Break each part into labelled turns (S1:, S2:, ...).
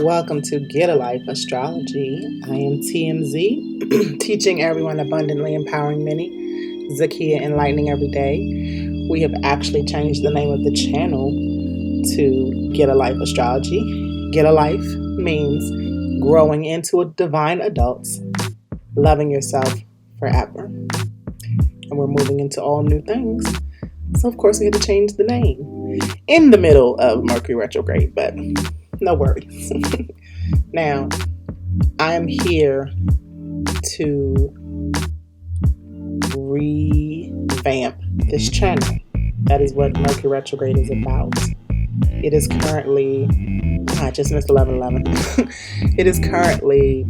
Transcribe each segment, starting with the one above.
S1: Welcome to Gidalyfe Astrology. I am TMZ, teaching everyone abundantly, empowering many. Zakia, enlightening every day. We have actually changed the name of the channel to Gidalyfe Astrology. Gidalyfe means growing into a divine adults, loving yourself forever. And we're moving into all new things. So of course we had to change the name in the middle of Mercury retrograde, but no worries. Now, I am here to revamp this channel. That is what Mercury retrograde is about. It is currently, I just missed 11/11. It is currently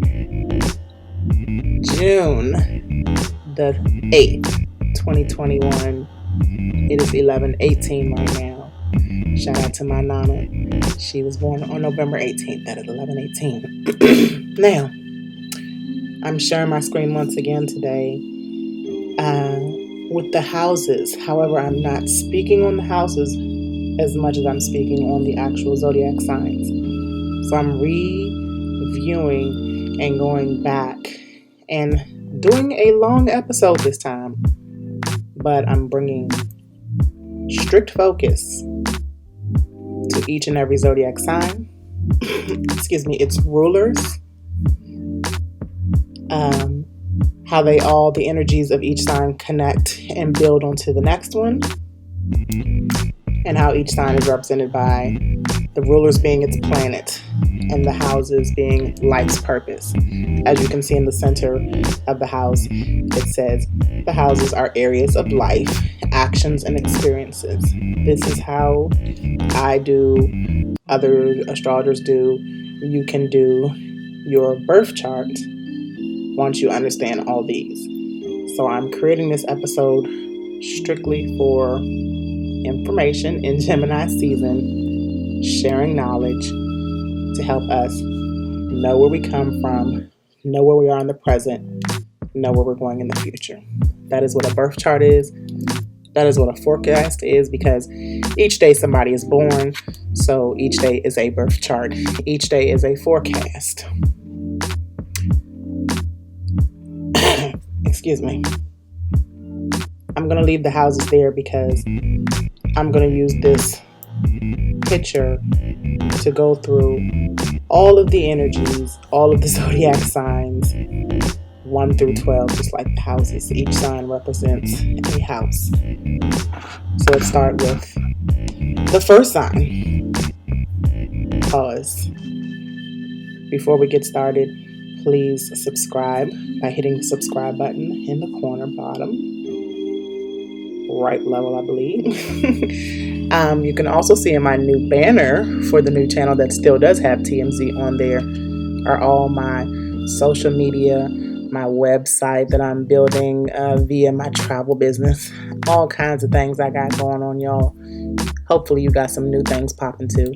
S1: June the 8th, 2021. It is 11:18 right now. Shout out to my Nana. She was born on November 18th. That is 11/18. Now, I'm sharing my screen once again today with the houses. However, I'm not speaking on the houses as much as I'm speaking on the actual zodiac signs. So I'm reviewing and going back and doing a long episode this time. But I'm bringing strict focus to each and every zodiac sign, its rulers, how the energies of each sign connect and build onto the next one, and how each sign is represented by the rulers being its planet and the houses being life's purpose. As you can see in the center of the house, it says the houses are areas of life, actions, and experiences. This is how I do, other astrologers do. You can do your birth chart once you understand all these. So I'm creating this episode strictly for information in Gemini season, sharing knowledge to help us know where we come from, know where we are in the present, know where we're going in the future. That is what a birth chart is. That is what a forecast is, because each day somebody is born, so each day is a birth chart. Each day is a forecast. Excuse me. I'm going to leave the houses there because I'm going to use this picture to go through all of the energies, all of the zodiac signs, 1 through 12, just like the houses. Each sign represents a house. So let's start with the first sign. Pause. Before we get started, please subscribe by hitting the subscribe button in the corner bottom right level, I believe. You can also see in my new banner for the new channel that still does have TMZ on there are all my social media, my website that I'm building via my travel business, all kinds of things I got going on, y'all. Hopefully you got some new things popping too.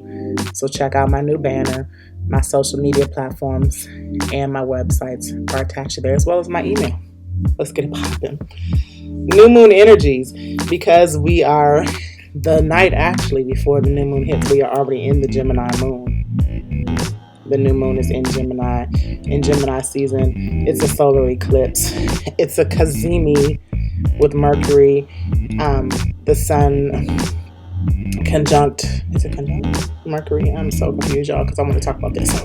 S1: So check out my new banner, my social media platforms, and my websites are attached to there, as well as my email. Let's get it popping. New moon energies, because we are the night actually before the new moon hits, we are already in the Gemini moon. The new moon is in Gemini. In Gemini season, it's a solar eclipse. It's a Kazemi with Mercury, the sun conjunct. Is it conjunct Mercury? I'm so confused, y'all, because I want to talk about this.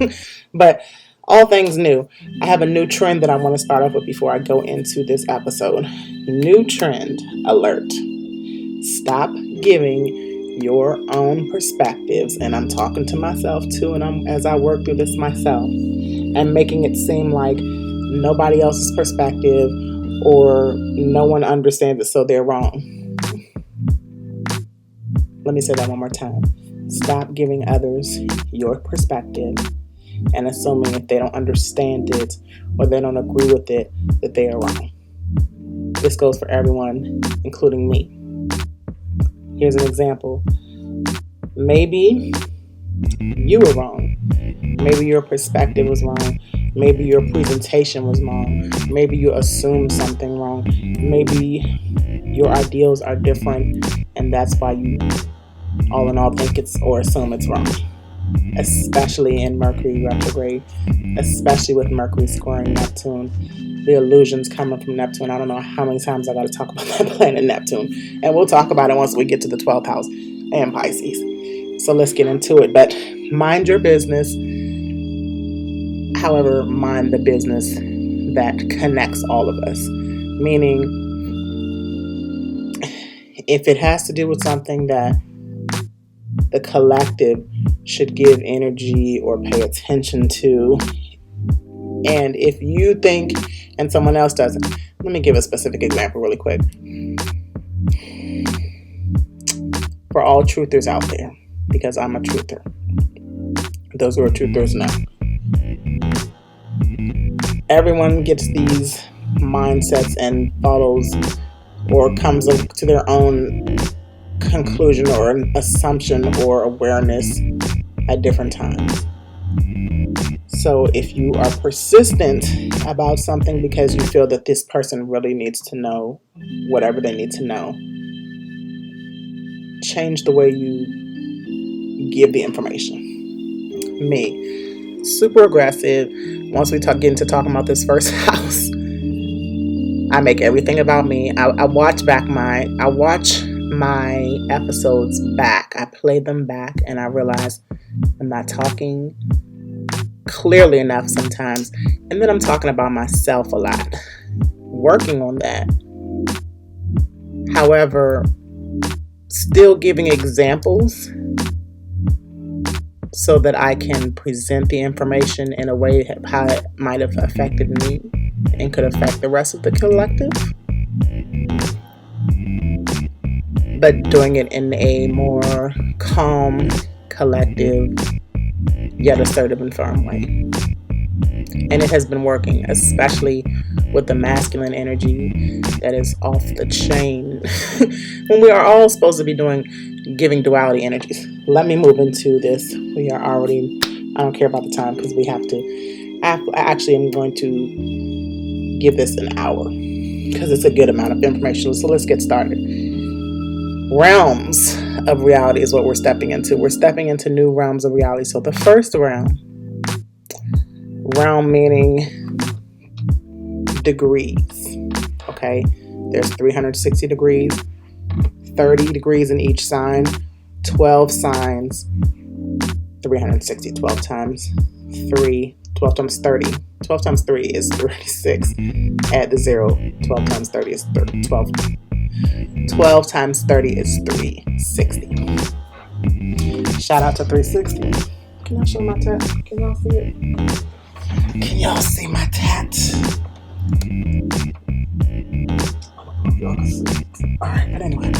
S1: But all things new. I have a new trend that I want to start off with before I go into this episode. New trend alert. Stop giving your own perspectives, and I'm talking to myself too, and as I work through this myself, and making it seem like nobody else's perspective or no one understands it, so they're wrong. Let me say that one more time. Stop giving others your perspective and assuming if they don't understand it or they don't agree with it, that they are wrong. This goes for everyone, including me. Here's an example. Maybe you were wrong. Maybe your perspective was wrong. Maybe your presentation was wrong. Maybe you assumed something wrong. Maybe your ideals are different, and that's why you, all in all, think it's or assume it's wrong. Especially in Mercury retrograde, especially with Mercury squaring Neptune. The illusions coming from Neptune. I don't know how many times I got to talk about that planet Neptune. And we'll talk about it once we get to the 12th house and Pisces. So let's get into it. But mind your business. However, mind the business that connects all of us. Meaning, if it has to do with something that the collective should give energy or pay attention to, and if you think and someone else doesn't, let me give a specific example really quick. For all truthers out there, because I'm a truther. Those who are truthers know. Everyone gets these mindsets and follows or comes to their own conclusion or an assumption or awareness at different times. So if you are persistent about something because you feel that this person really needs to know whatever they need to know, change the way you give the information. Me, super aggressive. Once we get into talking about this first house, I make everything about me. I watch my episodes back. I play them back and I realize I'm not talking clearly enough sometimes. And then I'm talking about myself a lot. Working on that. However, still giving examples so that I can present the information in a way how it might have affected me and could affect the rest of the collective. But doing it in a more calm, collective, yet assertive and firm way. And it has been working, especially with the masculine energy that is off the chain. When we are all supposed to be giving duality energies. Let me move into this. We are already, I don't care about the time because we have to, actually I'm going to give this an hour because it's a good amount of information. So let's get started. Realms of reality is what we're stepping into. We're stepping into new realms of reality. So the first realm meaning degrees. Okay, there's 360 degrees, 30 degrees in each sign, 12 signs, 360, 12 times 3, 12 times 30. 12 times 3 is 36. Add the 0. 12 times 30 is 12. 12 times 30 is 360. Shout out to 360. Can y'all show my tat? Can y'all see it? Can y'all see my tat? Y'all can see. Alright, but anyway.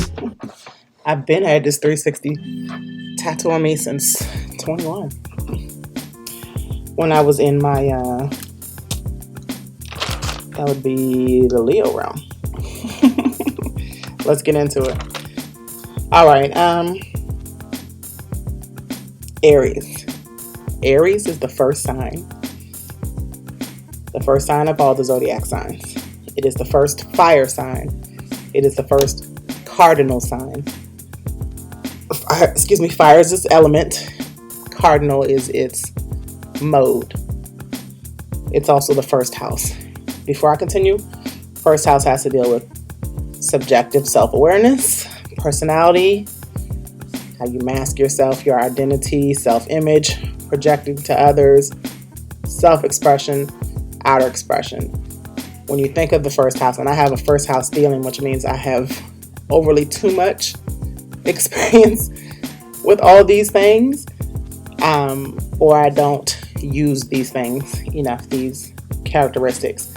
S1: I've been had this 360 tattoo on me since 21. When I was in my, that would be the Leo realm. Let's get into it. All right. Aries. Aries is the first sign. The first sign of all the zodiac signs. It is the first fire sign. It is the first cardinal sign. Fire is its element. Cardinal is its mode. It's also the first house. Before I continue, first house has to deal with subjective self-awareness, personality, how you mask yourself, your identity, self-image, projecting to others, self-expression, outer expression. When you think of the first house, and I have a first house feeling, which means I have overly too much experience with all these things, or I don't use these things enough, these characteristics.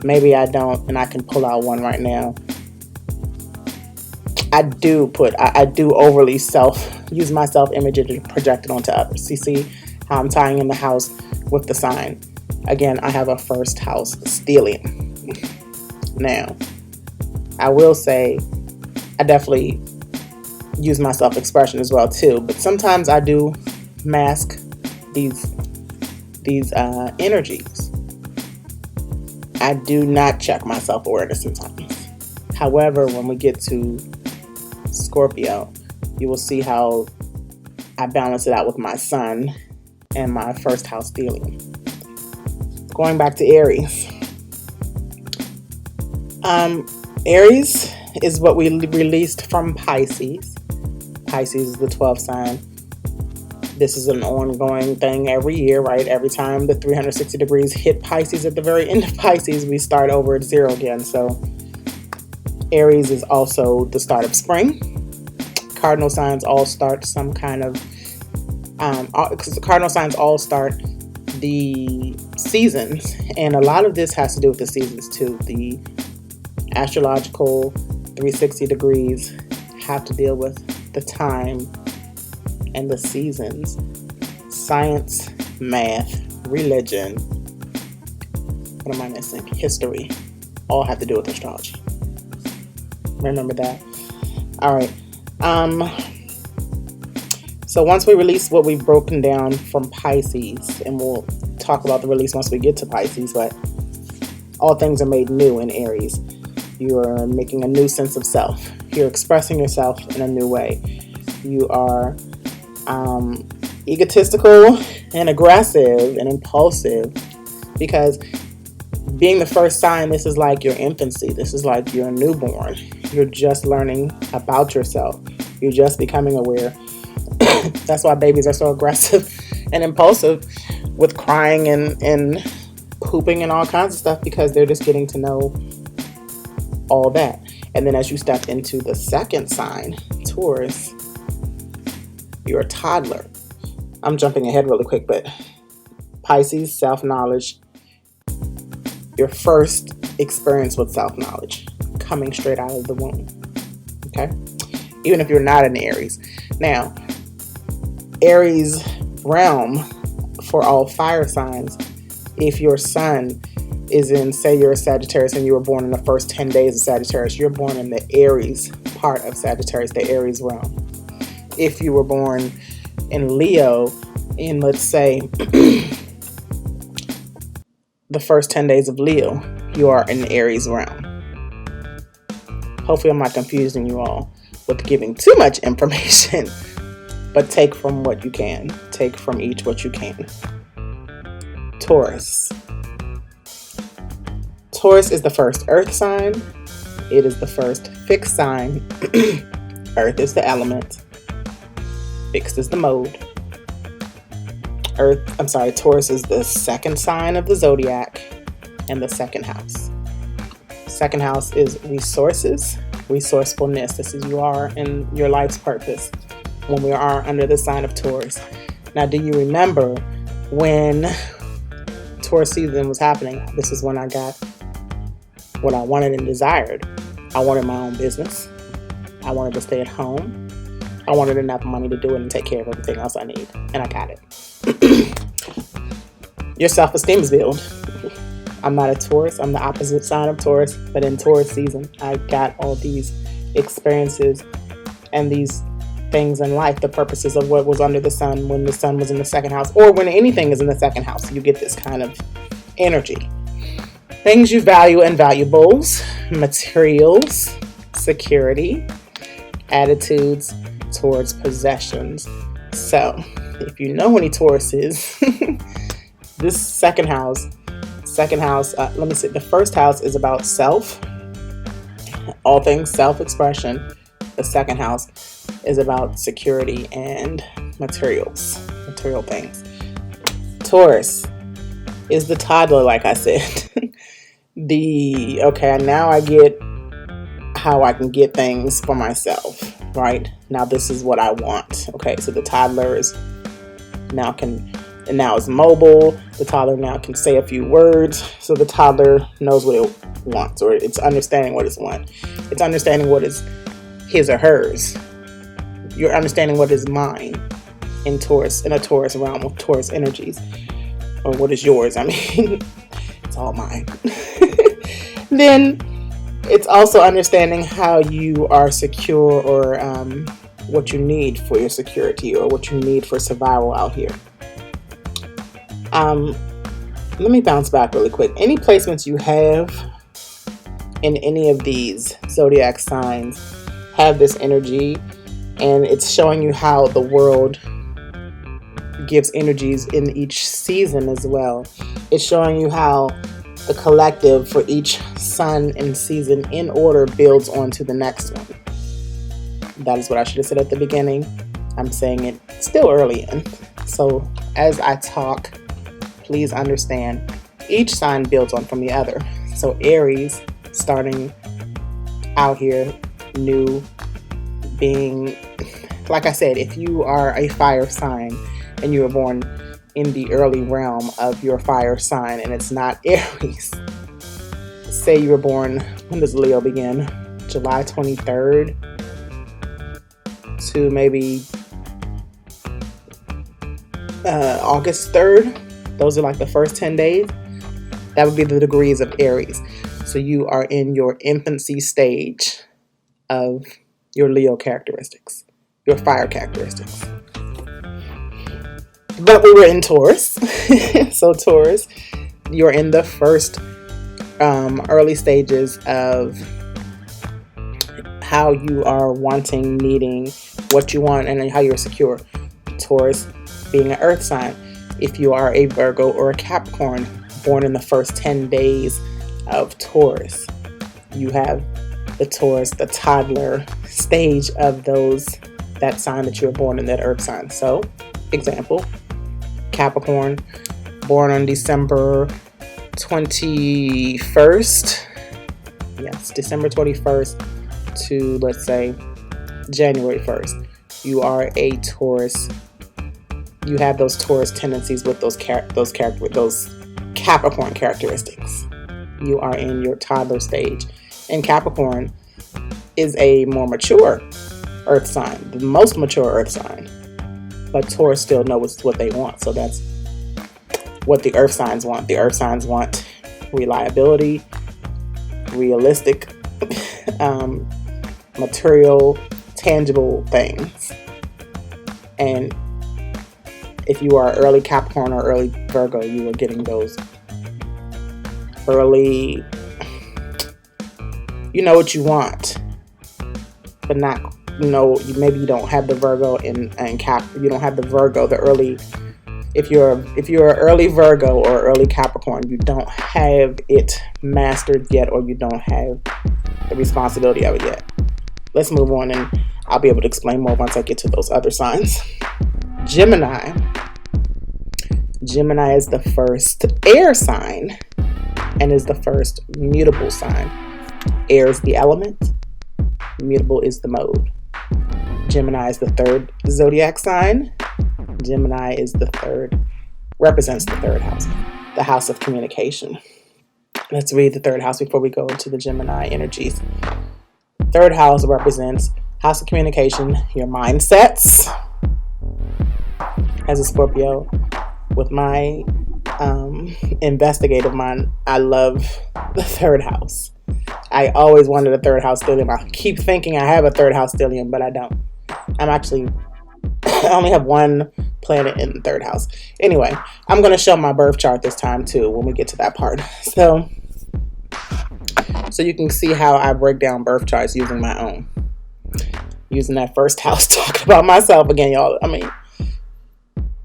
S1: Maybe I don't, and I can pull out one right now. I do overly use my self-image to project it onto others. You see how I'm tying in the house with the sign. Again, I have a first house stellium. Now, I will say I definitely use my self-expression as well too, but sometimes I do mask these energies. I do not check my self-awareness sometimes. However, when we get to Scorpio, you will see how I balance it out with my sun and my first house dealing. Going back to Aries. Aries is what we released from Pisces. Pisces is the 12th sign. This is an ongoing thing every year, right? Every time the 360 degrees hit Pisces, at the very end of Pisces, we start over at 0 again. So Aries is also the start of spring. Cardinal signs all start some kind of, because the cardinal signs all start the seasons. And a lot of this has to do with the seasons too. The astrological 360 degrees have to deal with the time and the seasons. Science, math, religion, what am I missing? History, all have to do with astrology. Remember that. All right. So once we release what we've broken down from Pisces, and we'll talk about the release once we get to Pisces, but all things are made new in Aries. You are making a new sense of self. You're expressing yourself in a new way. You are egotistical and aggressive and impulsive, because being the first sign, this is like your infancy. This is like you're a newborn. You're just learning about yourself. You're just becoming aware. That's why babies are so aggressive and impulsive with crying and pooping and all kinds of stuff, because they're just getting to know all that. And then as you step into the second sign, Taurus, you're a toddler. I'm jumping ahead really quick, but Pisces, self-knowledge, your first experience with self-knowledge, coming straight out of the womb. Okay? Even if you're not an Aries. Now, Aries realm for all fire signs, if your sun is in, say you're a Sagittarius and you were born in the first 10 days of Sagittarius, you're born in the Aries part of Sagittarius, the Aries realm. If you were born in Leo in, let's say, the first 10 days of Leo, you are in Aries realm. Hopefully I'm not confusing you all with giving too much information, but take from what you can. Take from each what you can. Taurus. Taurus is the first earth sign. It is the first fixed sign. Earth is the element. Fixed is the mode. Taurus is the second sign of the zodiac and the second house. Second house is resources, resourcefulness. This is you are in your life's purpose when we are under the sign of Taurus. Now, do you remember when Taurus season was happening? This is when I got what I wanted and desired. I wanted my own business. I wanted to stay at home. I wanted enough money to do it and take care of everything else I need. And I got it. Your self-esteem is built. I'm not a Taurus. I'm the opposite sign of Taurus. But in Taurus season, I got all these experiences and these things in life, the purposes of what was under the sun when the sun was in the second house, or when anything is in the second house. You get this kind of energy. Things you value and valuables, materials, security, attitudes towards possessions. So, if you know any Tauruses, this second house, the first house is about self, all things self-expression. The second house is about security and material things. Taurus is the toddler, like I said. Now I get how I can get things for myself, right? Now this is what I want. Okay, so the toddler is now is mobile. The toddler now can say a few words. So the toddler knows what it wants, or it's understanding what it wants. It's understanding what is his or hers. You're understanding what is mine in a Taurus realm with Taurus energies. Or what is yours? I mean, it's all mine. Then It's also understanding how you are secure, or what you need for your security, or what you need for survival out here. Let me bounce back really quick. Any placements you have in any of these zodiac signs have this energy, and it's showing you how the world gives energies in each season as well. It's showing you how the collective for each sun and season in order builds onto the next one. That is what I should have said at the beginning. I'm saying it still early in. So as I talk, please understand each sign builds on from the other. So Aries, starting out here new, being, like I said, if you are a fire sign and you were born in the early realm of your fire sign and it's not Aries, say you were born, when does Leo begin? July 23rd to maybe August 3rd. Those are like the first 10 days. That would be the degrees of Aries. So you are in your infancy stage of your Leo characteristics, your fire characteristics. But we were in Taurus. So Taurus, you're in the first early stages of how you are wanting, needing what you want, and how you're secure. Taurus being an earth sign. If you are a Virgo or a Capricorn born in the first 10 days of Taurus, you have the Taurus, the toddler stage of that sign that you were born in, that earth sign. So, example, Capricorn, born on December 21st. Yes, December 21st to, let's say, January 1st. You are a Taurus. You have those Taurus tendencies with those Capricorn characteristics. You are in your toddler stage. And Capricorn is a more mature earth sign, the most mature earth sign. But Taurus still knows what they want. So that's what the earth signs want. The earth signs want reliability, realistic, material, tangible things. And if you are early Capricorn or early Virgo, you are getting those early, you know what you want, but not, maybe you don't have the Virgo and Cap, you don't have the Virgo, the early, if you're an early Virgo or early Capricorn, you don't have it mastered yet, or you don't have the responsibility of it yet. Let's move on, and I'll be able to explain more once I get to those other signs. Gemini. Gemini is the first air sign and is the first mutable sign. Air is the element. Mutable is the mode. Gemini is the third zodiac sign. Gemini is represents the third house, the house of communication. Let's read the third house before we go into the Gemini energies. Third house represents house of communication, your mindsets. As a Scorpio, with my investigative mind, I love the third house. I always wanted a third house stellium. I keep thinking I have a third house stellium, but I don't. I only have one planet in the third house. Anyway, I'm going to show my birth chart this time too when we get to that part. So you can see how I break down birth charts using my own. Using that first house, talking about myself again, y'all. I mean,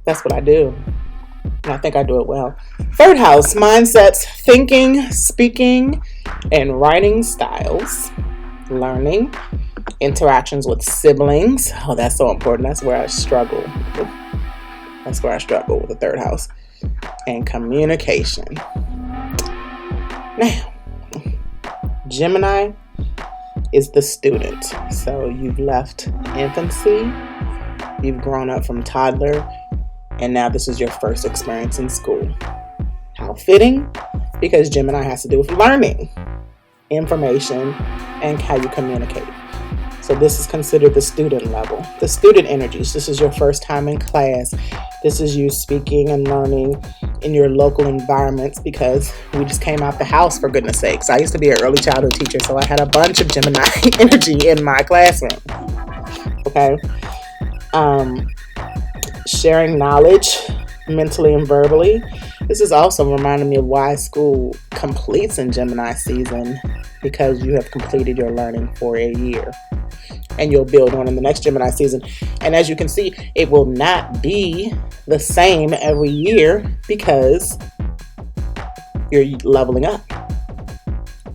S1: that's what I do. And I think I do it well. Third house, mindsets, thinking, speaking, and writing styles, learning, interactions with siblings. Oh, that's so important. That's where I struggle. That's where I struggle with the third house. And communication. Now, Gemini is the student. So you've left infancy. You've grown up from toddler. And now this is your first experience in school. How fitting, because Gemini has to do with learning, information, and how you communicate. So this is considered the student level, the student energies. This is your first time in class. This is you speaking and learning in your local environments, because we just came out the house, for goodness sakes. I used to be an early childhood teacher, so I had a bunch of Gemini energy in my classroom. Okay. Sharing knowledge mentally and verbally. This is also reminding me of why school completes in Gemini season, because you have completed your learning for a year and you'll build on in the next Gemini season. And as you can see, it will not be the same every year because you're leveling up.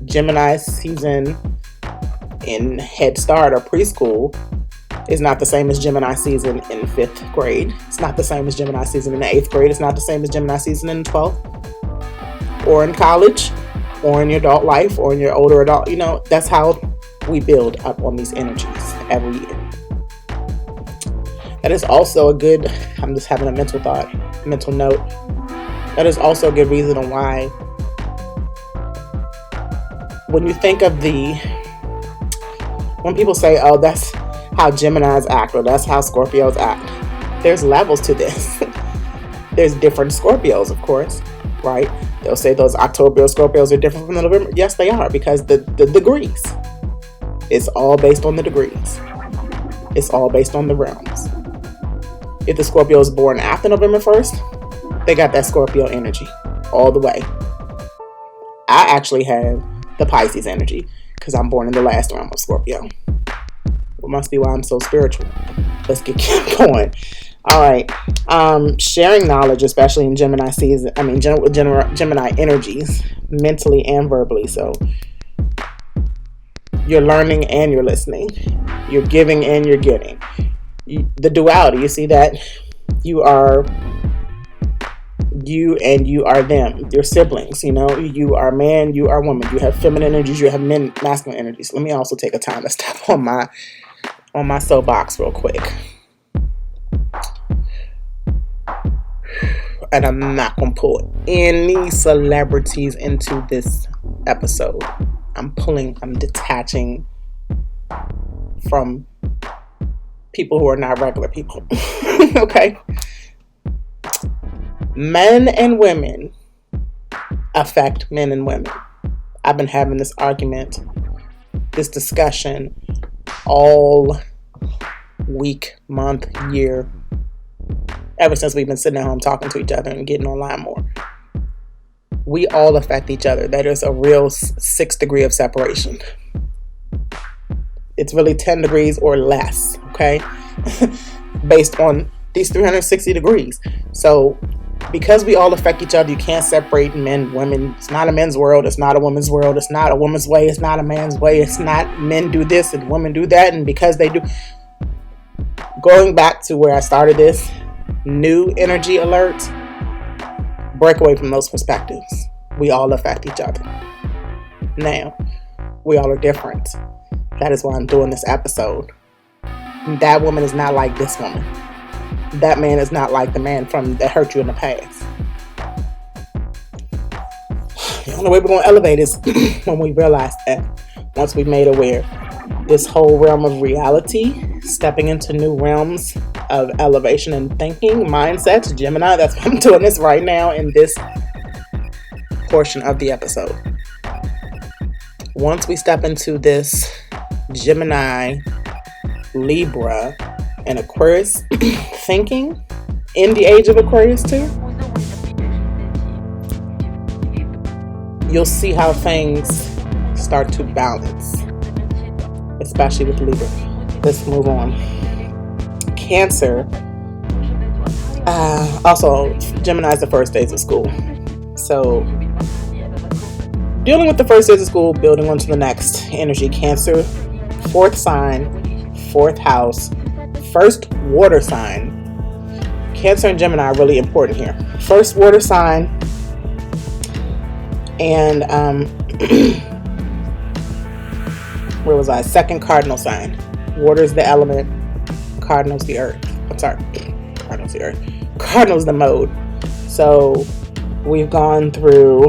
S1: Gemini season in Head Start or preschool is not the same as Gemini season in 5th grade. It's not the same as Gemini season in 8th grade. It's not the same as Gemini season in 12th or in college or in your adult life or in your older adult. You know, that's how we build up on these energies every year. That is also a good, I'm just having a mental note. That is also a good reason on why when you think of when people say, oh, that's how Geminis act, or that's how Scorpios act. There's levels to this. There's different Scorpios, of course, right? They'll say those October Scorpios are different from the November. Yes, they are, because the degrees. It's all based on the degrees. It's all based on the realms. If the Scorpio is born after November 1st, they got that Scorpio energy all the way. I actually have the Pisces energy because I'm born in the last realm of Scorpio. It must be why I'm so spiritual. Let's get going. All right. Sharing knowledge, especially in Gemini season. Gemini energies, mentally and verbally. So you're learning and you're listening. You're giving and you're getting. The duality. You see that? You are you and you are them. Your siblings. You know, you are man, you are woman. You have feminine energies. You have masculine energies. Let me also take a time to step on my soapbox real quick. And I'm not going to pull any celebrities into this episode. I'm detaching from people who are not regular people. Okay? Men and women affect men and women. I've been having this argument, this discussion all week, month, year, ever since we've been sitting at home talking to each other and getting online more. We all affect each other. That is a real 6 degree of separation. It's really 10 degrees or less, okay? Based on these 360 degrees. So because we all affect each other, you can't separate men, women. It's not a men's world. It's not a woman's world. It's not a woman's way. It's not a man's way. It's not men do this and women do that. And because they do. Going back to where I started this, new energy alert, break away from those perspectives. We all affect each other. Now, we all are different. That is why I'm doing this episode. That woman is not like this woman. That man is not like the man that hurt you in the past. The only way we're going to elevate is when we realize that. Once we've made aware, this whole realm of reality, stepping into new realms of elevation and thinking, mindsets, Gemini, that's why I'm doing this right now in this portion of the episode. Once we step into this Gemini, Libra, and Aquarius thinking in the age of Aquarius too, you'll see how things start to balance, especially with Libra. Let's move on. Cancer. Also, Gemini is the first days of school. So, dealing with the first days of school, building on to the next energy. Cancer, 4th sign, 4th house, first water sign. Cancer and Gemini are really important here. First water sign, and where was I? Second cardinal sign. Water's the element, cardinal's the earth. Cardinal's the earth. Cardinal's the mode. So we've gone through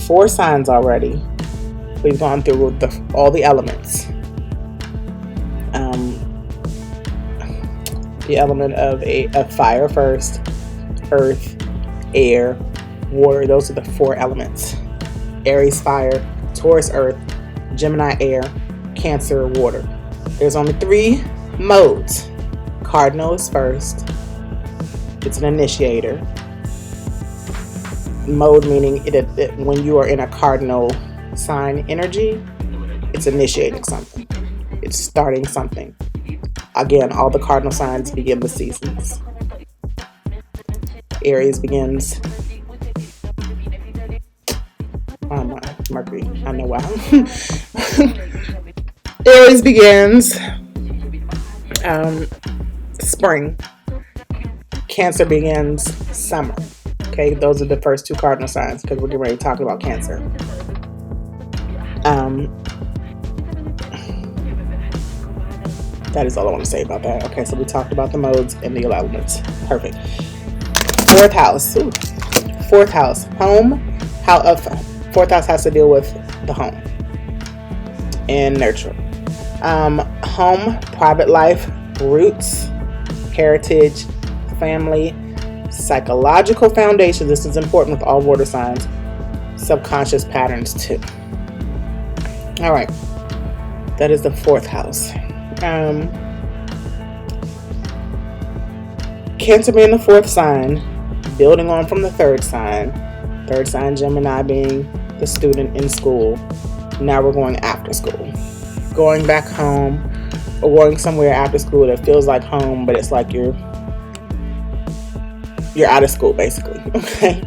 S1: 4 signs already. We've gone through all the elements. The element of fire first, earth, air, water. Those are the 4 elements. Aries, fire. Taurus, earth. Gemini, air. Cancer, water. There's only 3 modes. Cardinal is first. It's an initiator. Mode meaning it when you are in a cardinal sign energy, it's initiating something. It's starting something. Again, all the cardinal signs begin the seasons. Aries begins. Oh my, Mercury. I know why. Aries begins spring. Cancer begins summer. Okay, those are the first 2 cardinal signs because we're getting ready to talk about Cancer. That is all I want to say about that. Okay, so we talked about the modes and the elements. Perfect. 4th house. Ooh. 4th house. Home. 4th house has to deal with the home and nurture. Home, private life, roots, heritage, family, psychological foundation. This is important with all water signs. Subconscious patterns too. All right. That is the 4th house. Cancer being the 4th sign, building on from the 3rd sign. 3rd sign, Gemini, being the student in school. Now we're going after school. Going back home or going somewhere after school that feels like home, but it's like you're out of school basically. Okay.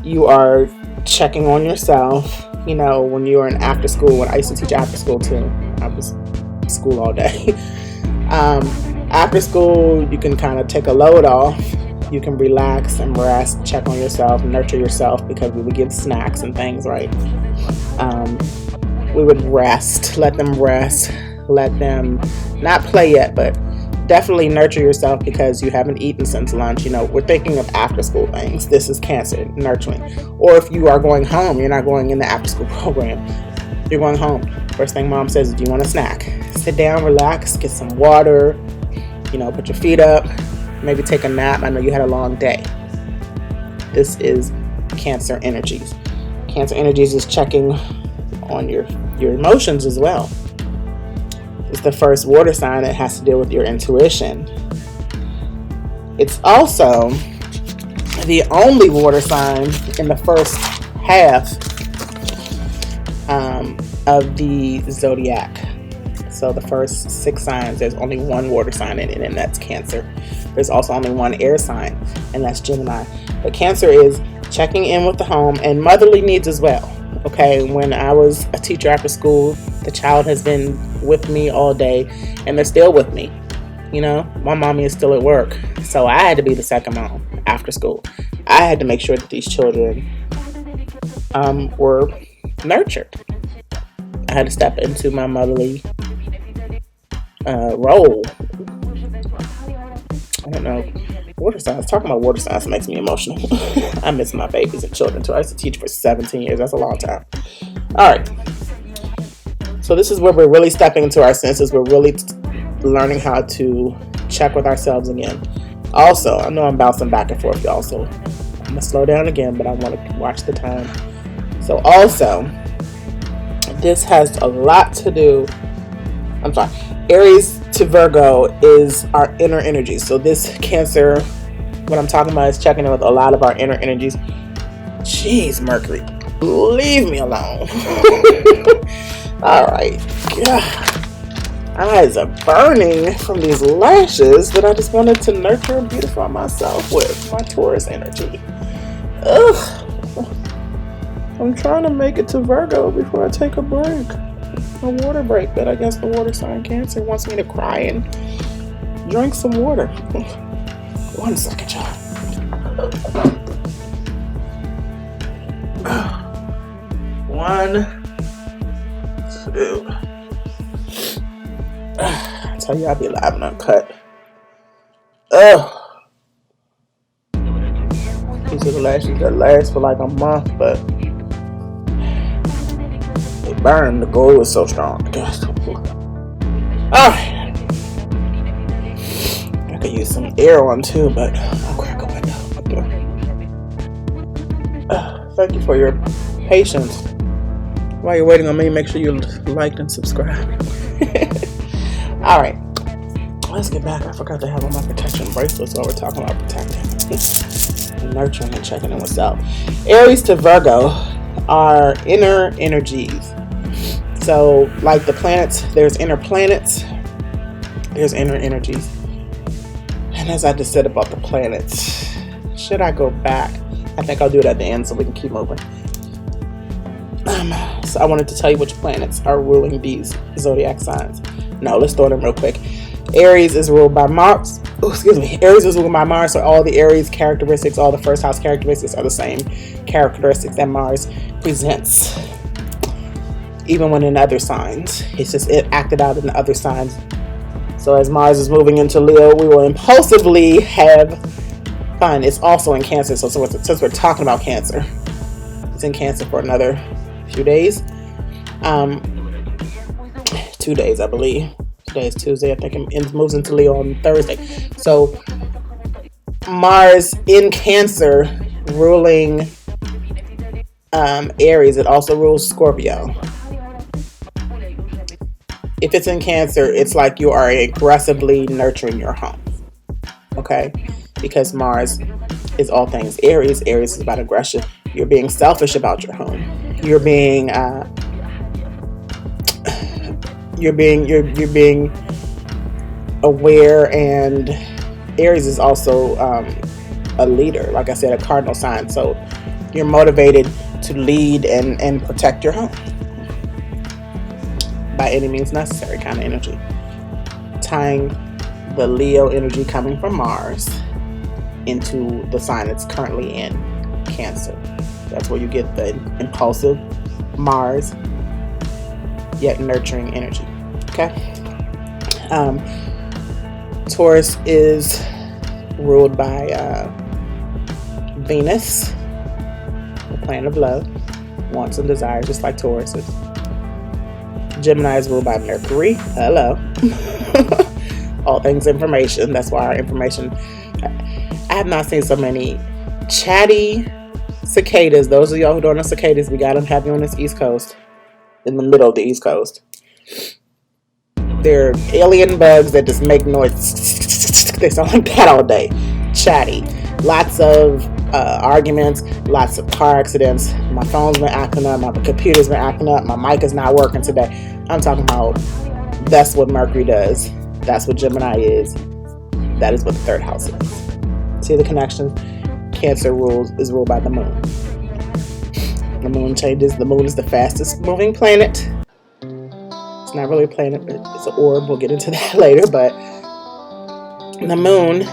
S1: You are checking on yourself. You know, when you were in after school, when I used to teach after school too. I was school all day. After school, you can kind of take a load off. You can relax and rest, check on yourself, nurture yourself, because we would give snacks and things, right? We would rest, let them not play yet, but definitely nurture yourself because you haven't eaten since lunch. You know, we're thinking of after school things. This is Cancer, nurturing. Or if you are going home, you're not going in the after school program. You're going home. First thing mom says, do you want a snack? Sit down, relax, get some water, you know, put your feet up, maybe take a nap. I know you had a long day. This is Cancer energies. Cancer energies is checking on your emotions as well. It's the first water sign that has to deal with your intuition. It's also the only water sign in the first half of the zodiac. So the first 6 signs, there's only 1 water sign in it, and that's Cancer. There's also only 1 air sign, and that's Gemini. But Cancer is checking in with the home and motherly needs as well. Okay, when I was a teacher after school, the child has been with me all day, and they're still with me. You know, my mommy is still at work, so I had to be the second mom after school. I had to make sure that these children were nurtured. I had to step into my motherly role. I don't know. Water signs. Talking about water signs makes me emotional. I miss my babies and children too. I used to teach for 17 years. That's a long time. All right. So this is where we're really stepping into our senses. We're really learning how to check with ourselves again. Also, I know I'm bouncing back and forth, y'all. So I'm going to slow down again, but I want to watch the time. So also, this has a lot to do. I'm sorry. Aries to Virgo is our inner energy. So this Cancer, what I'm talking about is checking in with a lot of our inner energies. Jeez, Mercury, leave me alone. All right. Eyes are burning from these lashes that I just wanted to nurture and beautify myself with my Taurus energy. Ugh. I'm trying to make it to Virgo before I take a break. A water break, but I guess the water sign Cancer wants me to cry and drink some water. 1 second, y'all. 1, 2. I tell you, I'll be live and uncut. These are the lashes that last for like a month, but they burn. The glow is so strong. Alright. I could use some air on too, but I'll crack a window. Thank you for your patience. While you're waiting on me, make sure you like and subscribe. All right, let's get back. I forgot to have on my protection bracelets while we're talking about protecting and nurturing and checking in what's up. Aries to Virgo are inner energies. So like the planets, there's inner planets, there's inner energies. And as I just said about the planets, should I go back? I think I'll do it at the end so we can keep moving. So I wanted to tell you which planets are ruling these zodiac signs. No, let's throw them real quick. Aries is ruled by Mars. Aries is ruled by Mars, so all the Aries characteristics, all the first house characteristics are the same characteristics that Mars presents. Even when in other signs, it acted out in the other signs. So as Mars is moving into Leo, we will impulsively have fun. It's also in Cancer, so since we're talking about Cancer, it's in Cancer for another few days. 2 days, I believe. Today is Tuesday. I think it moves into Leo on Thursday. So Mars in Cancer ruling Aries. It also rules Scorpio. If it's in Cancer, it's like you are aggressively nurturing your home. Okay? Because Mars is all things Aries. Aries is about aggression. You're being selfish about your home. You're being aware, and Aries is also a leader, like I said, a cardinal sign. So you're motivated to lead and protect your home by any means necessary kind of energy. Tying the Leo energy coming from Mars into the sign it's currently in, Cancer. That's where you get the impulsive Mars, yet nurturing energy. Okay? Taurus is ruled by Venus, the planet of love, wants and desires, just like Taurus is. Gemini is ruled by Mercury. Hello. All things information. That's why our information. I have not seen so many chatty cicadas. Those of y'all who don't know cicadas, we got them happy on this East Coast, in the middle of the East Coast. They're alien bugs that just make noise. They sound like that all day. Chatty. Lots of arguments, lots of car accidents. My phone's been acting up, my computer's been acting up, my mic is not working today. I'm talking about, that's what Mercury does. That's what Gemini is. That is what the third house is. See the connection? Cancer is ruled by the moon. The moon changes. The moon is the fastest moving planet. It's not really a planet, but it's an orb. We'll get into that later. But the moon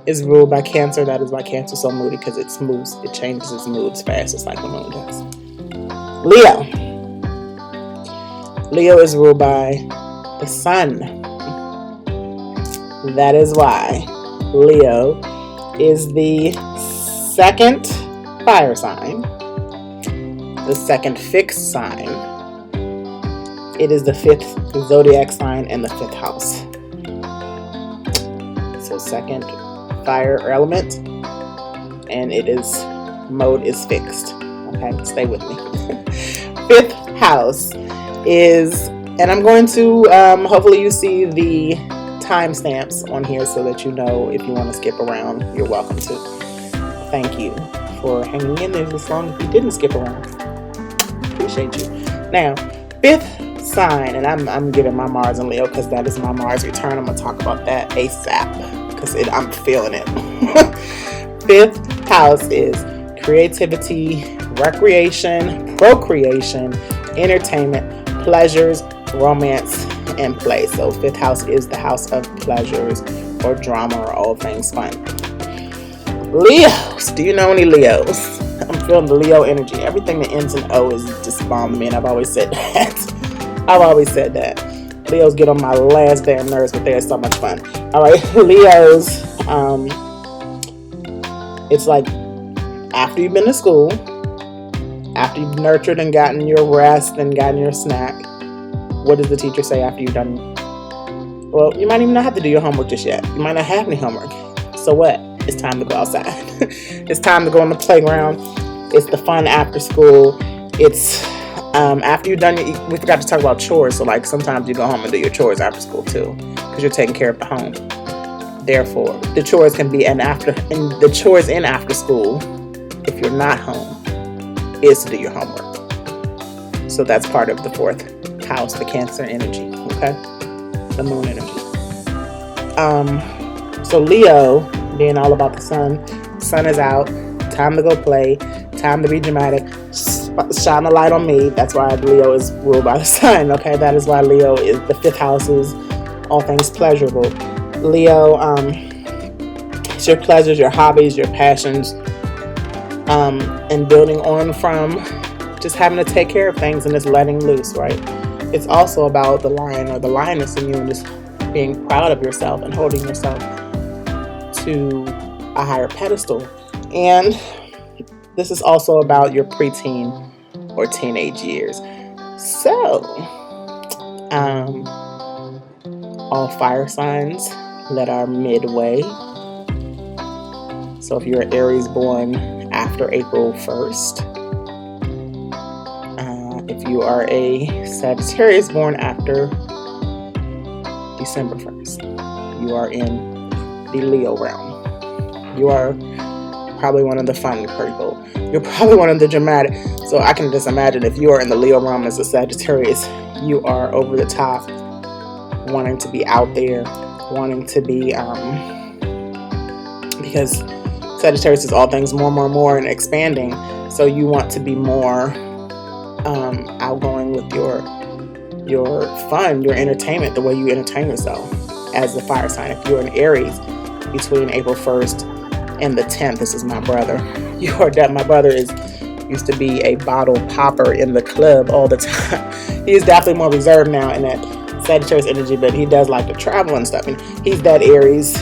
S1: is ruled by Cancer. That is why Cancer is so moody, because it changes its moods fast, just like the moon does. Leo is ruled by the sun. That is why Leo is the second fire sign, the second fixed sign. It is the fifth zodiac sign and the fifth house. So second fire element, and mode is fixed. Okay, stay with me. Fifth house is, and I'm going to, hopefully you see the timestamps on here so that you know if you want to skip around, you're welcome to. Thank you for hanging in there this long. If you didn't skip around, appreciate you. Now, fifth sign, and I'm giving my Mars and Leo because that is my Mars return. I'm going to talk about that ASAP because I'm feeling it. Fifth house is creativity, recreation, procreation, entertainment, pleasures, romance, and play. So fifth house is the house of pleasures or drama or all things fun. Leos. Do you know any Leos? I'm feeling the Leo energy. Everything that ends in O is just bomb to me, and I've always said that. Leos get on my last damn nerves, but they're so much fun. All right, Leos. It's like after you've been to school, after you've nurtured and gotten your rest and gotten your snack, what does the teacher say after you've done? Well, you might even not have to do your homework just yet. You might not have any homework. So what? It's time to go outside. It's time to go on the playground It's the fun after school. It's after you're done. We forgot to talk about chores. So like sometimes you go home and do your chores after school too, because you're taking care of the home. Therefore, the chores can be and the chores in after school, if you're not home, is to do your homework. So that's part of the 4th house, the Cancer energy. Okay, the moon energy. So Leo, being all about the sun. Sun is out. Time to go play. Time to be dramatic. Shine a light on me. That's why Leo is ruled by the sun. Okay, that is why Leo is the 5th house is all things pleasurable. Leo, it's your pleasures, your hobbies, your passions, and building on from just having to take care of things and just letting loose, right? It's also about the lion or the lioness in you and just being proud of yourself and holding yourself to a higher pedestal. And this is also about your preteen or teenage years. So, all fire signs that are midway. So if you're an Aries born after April 1st, if you are a Sagittarius born after December 1st, you are in the Leo realm. You are probably one of the fun people. You're probably one of the dramatic. So I can just imagine if you are in the Leo realm as a Sagittarius, you are over the top, wanting to be out there, wanting to be, because Sagittarius is all things more and expanding. So you want to be more outgoing with your fun, your entertainment, the way you entertain yourself as the fire sign. If you're an Aries between April 1st and the 10th, this is my brother. My brother used to be a bottle popper in the club all the time. He is definitely more reserved now in that Sagittarius energy, but he does like to travel and stuff. And he's that Aries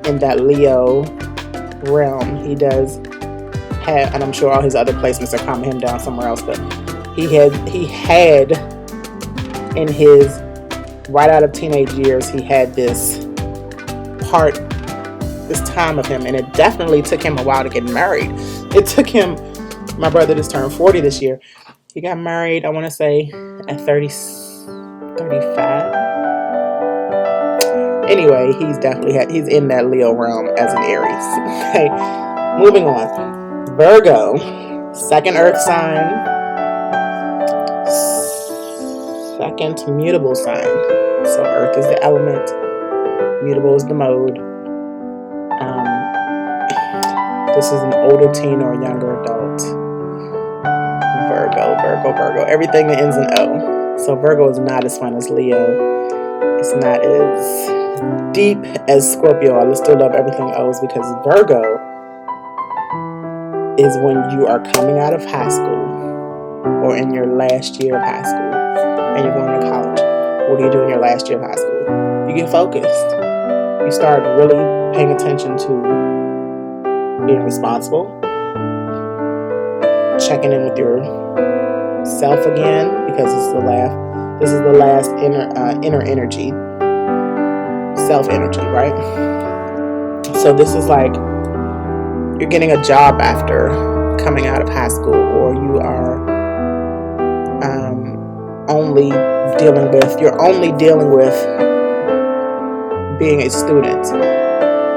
S1: in that Leo realm. He does have, and I'm sure all his other placements are calming him down somewhere else, but he had in his right out of teenage years, he had this time of him, and it definitely took him a while to get married. It took him, my brother just turned 40 this year. He got married, I want to say, at 35. Anyway, he's in that Leo realm as an Aries. Okay, moving on. Virgo, 2nd earth sign, 2nd mutable sign. So earth is the element, mutable is the mode. This is an older teen or a younger adult. Virgo. Everything that ends in O. So Virgo is not as fun as Leo. It's not as deep as Scorpio. I still love everything O's, because Virgo is when you are coming out of high school or in your last year of high school and you're going to college. What do you do in your last year of high school? You get focused. You start really paying attention to being responsible, checking in with yourself again, because this is the last inner energy, self energy, right? So this is like you're getting a job after coming out of high school, or you are only dealing with being a student, so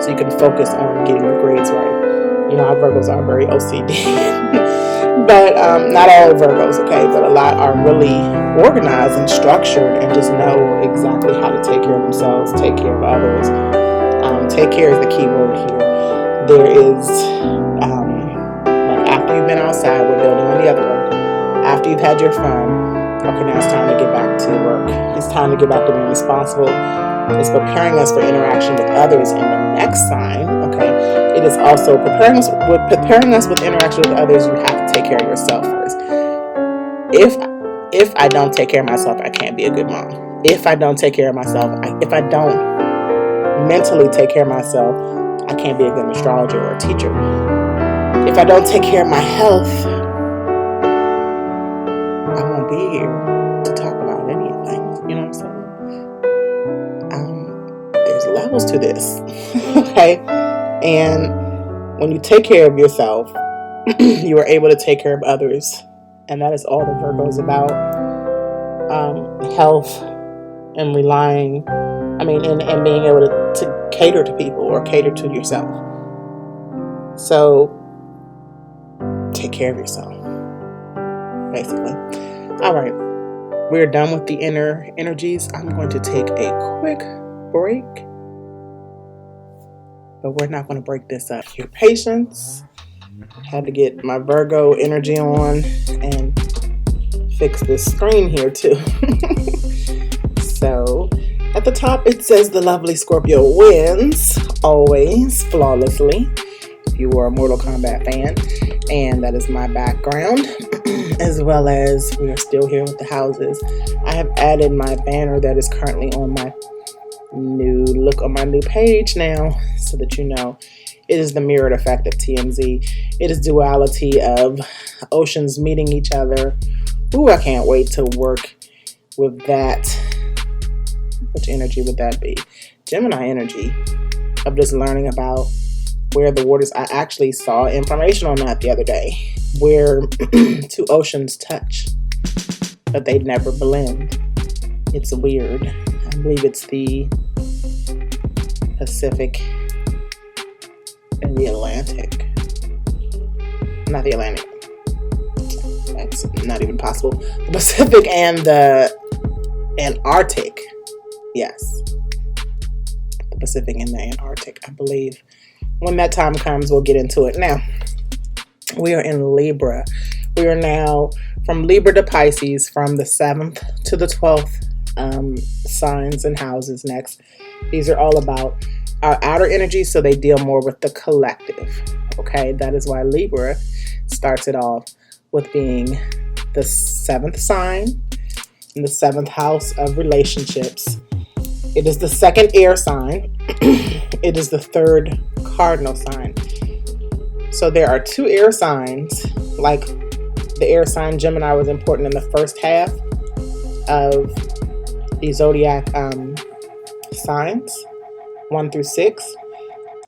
S1: you can focus on getting your grades right. You know how Virgos are very OCD. But not all Virgos, okay? But a lot are really organized and structured and just know exactly how to take care of themselves, take care of others. Take care is the key word here. There is, like after you've been outside, we're building on the other one. After you've had your fun, okay, now it's time to get back to work. It's time to get back to being responsible. It's preparing us for interaction with others in the next sign, okay? It is also preparing us with interaction with others. You have to take care of yourself first. If I don't take care of myself, I can't be a good mom. If I don't take care of myself, if I don't mentally take care of myself, I can't be a good astrologer or a teacher. If I don't take care of my health, I won't be here to talk about anything. You know what I'm saying? There's levels to this, okay? And when you take care of yourself, You are able to take care of others. And that is all the Virgo is about. Health and relying, and being able to cater to people or cater to yourself. So take care of yourself, basically. All right. We're done with the inner energies. I'm going to take a quick break. But we're not going to break this up. Your patience. Had to get my Virgo energy on and fix this screen here too. So at the top it says the lovely Scorpio wins always flawlessly. If you are a Mortal Kombat fan, and that is my background, as well as we are still here with the houses. I have added my banner that is currently on my new look on my new page now, so that you know it is the mirrored effect of TMZ. It is duality of oceans meeting each other. Ooh, I can't wait to work with that. Which energy would that be? Gemini energy of just learning about where the waters. I actually saw information on that the other day, where two oceans touch, but they never blend. It's weird. I believe it's the Pacific and the Atlantic. Not the Atlantic. That's not even possible. The Pacific and the Antarctic. Yes. The Pacific and the Antarctic, I believe. When that time comes, we'll get into it. Now, we are in Libra. We are now from Libra to Pisces, from the 7th to the 12th signs and houses next. These are all about our outer energy, so they deal more with the collective. Okay, that is why Libra starts it off with being the 7th sign in the 7th house of relationships. It is the 2nd air sign. It is the 3rd cardinal sign. So there are 2 air signs. Like the air sign Gemini was important in the first half of the zodiac signs, 1 through 6.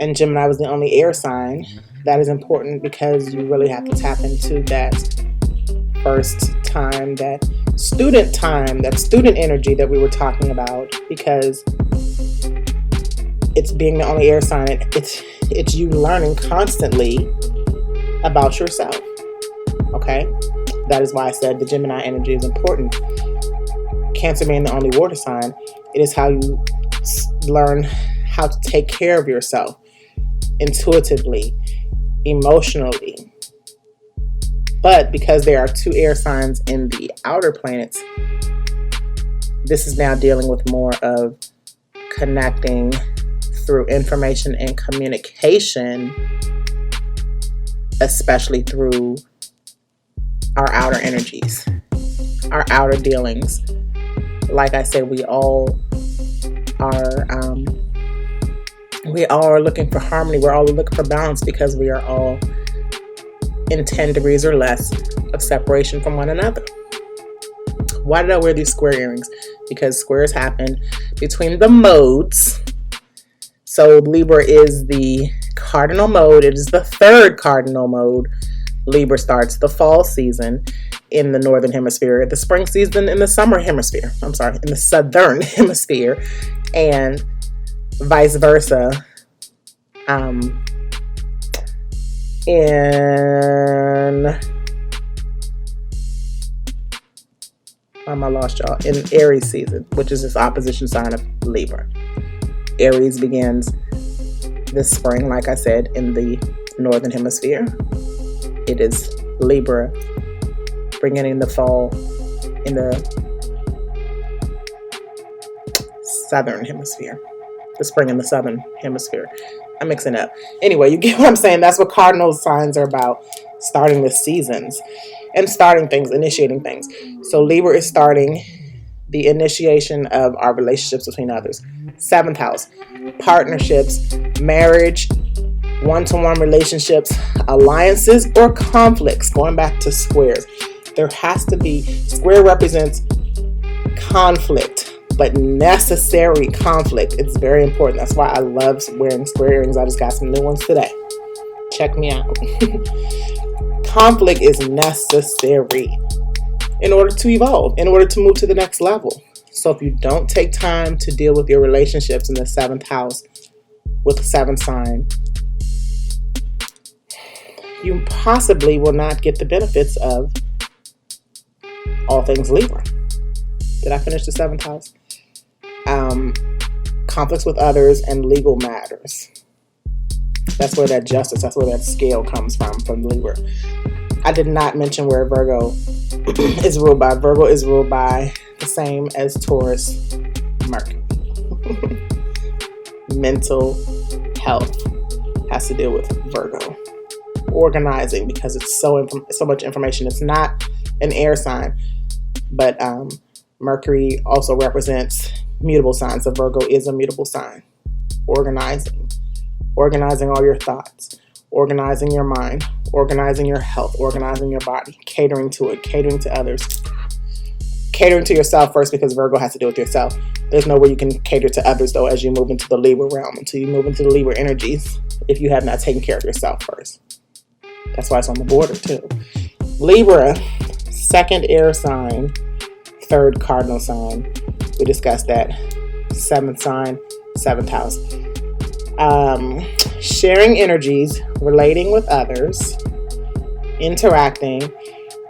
S1: And Gemini was the only air sign. That is important because you really have to tap into that first time, that student energy that we were talking about, because it's being the only air sign. It's you learning constantly about yourself. Okay? That is why I said the Gemini energy is important. Cancer being the only water sign, it is how you learn how to take care of yourself intuitively, emotionally. But because there are 2 air signs in the outer planets, this is now dealing with more of connecting through information and communication, especially through our outer energies, our outer dealings. Like I said, we all are looking for harmony. We're all looking for balance, because we are all in 10 degrees or less of separation from one another. Why did I wear these square earrings? Because squares happen between the modes. So Libra is the cardinal mode. It is the 3rd cardinal mode. Libra starts the fall season in the northern hemisphere, the spring season in the southern hemisphere, and vice versa. In Aries season, which is this opposition sign of Libra. Aries begins this spring, like I said, in the northern hemisphere. It is Libra beginning the fall in the southern hemisphere. The spring in the southern hemisphere. I'm mixing up. Anyway, you get what I'm saying. That's what cardinal signs are about. Starting the seasons and starting things, initiating things. So Libra is starting the initiation of our relationships between others. 7th house, partnerships, marriage, one-to-one relationships, alliances, or conflicts. Going back to squares, there has to be, square represents conflict, but necessary conflict. It's very important. That's why I love wearing square earrings. I just got some new ones today. Check me out. conflict is necessary in order to evolve, in order to move to the next level. So if you don't take time to deal with your relationships in the 7th house with the 7th sign, you possibly will not get the benefits of all things Libra. Did I finish the 7th house? Conflicts with others and legal matters. That's where that justice, that's where that scale comes from Libra. I did not mention where Virgo is ruled by. Virgo is ruled by the same as Taurus, Mercury. Mental health has to deal with Virgo. Organizing, because it's so much information. It's not an air sign, but Mercury also represents mutable signs. So Virgo is a mutable sign. Organizing all your thoughts, organizing your mind, organizing your health, organizing your body, catering to it, catering to others, catering to yourself first, because Virgo has to do with yourself. There's no way you can cater to others though as you move into the Libra realm, until you move into the Libra energies, if you have not taken care of yourself first. That's why it's on the border too. Libra, 2nd air sign, 3rd cardinal sign. We discussed that. 7th sign, 7th house. Sharing energies, relating with others, interacting.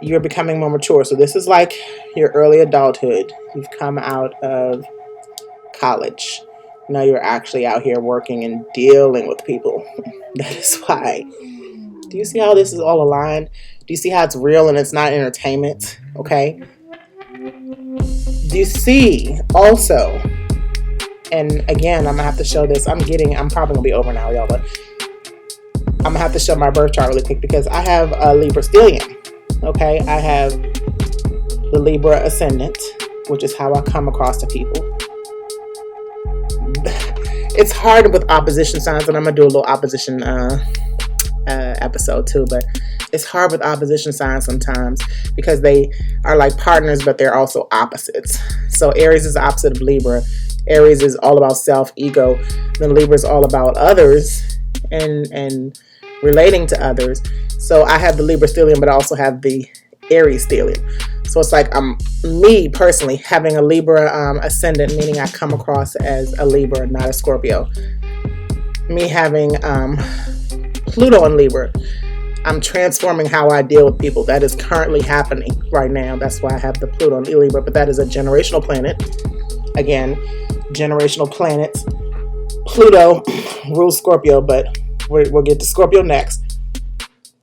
S1: You're becoming more mature. So this is like your early adulthood. You've come out of college. Now you're actually out here working and dealing with people. That is why. Do you see how this is all aligned? Do you see how it's real and it's not entertainment? Okay. Do you see also, and again, I'm going to have to show this. I'm probably going to be over now, y'all, but I'm going to have to show my birth chart really quick, because I have a Libra stellium. Okay. I have the Libra ascendant, which is how I come across to people. It's hard with opposition signs, and I'm going to do a little opposition episode too, but it's hard with opposition signs sometimes, because they are like partners, but they're also opposites. So Aries is the opposite of Libra. Aries is all about self, ego. Then Libra is all about others and relating to others. So I have the Libra stellium, but I also have the Aries stellium. So it's like me personally having a Libra ascendant, meaning I come across as a Libra, not a Scorpio. Me having Pluto in Libra, I'm transforming how I deal with people. That is currently happening right now. That's why I have the Pluto in Libra, but that is a generational planet. Again, generational planets. Pluto rules Scorpio, but we'll get to Scorpio next.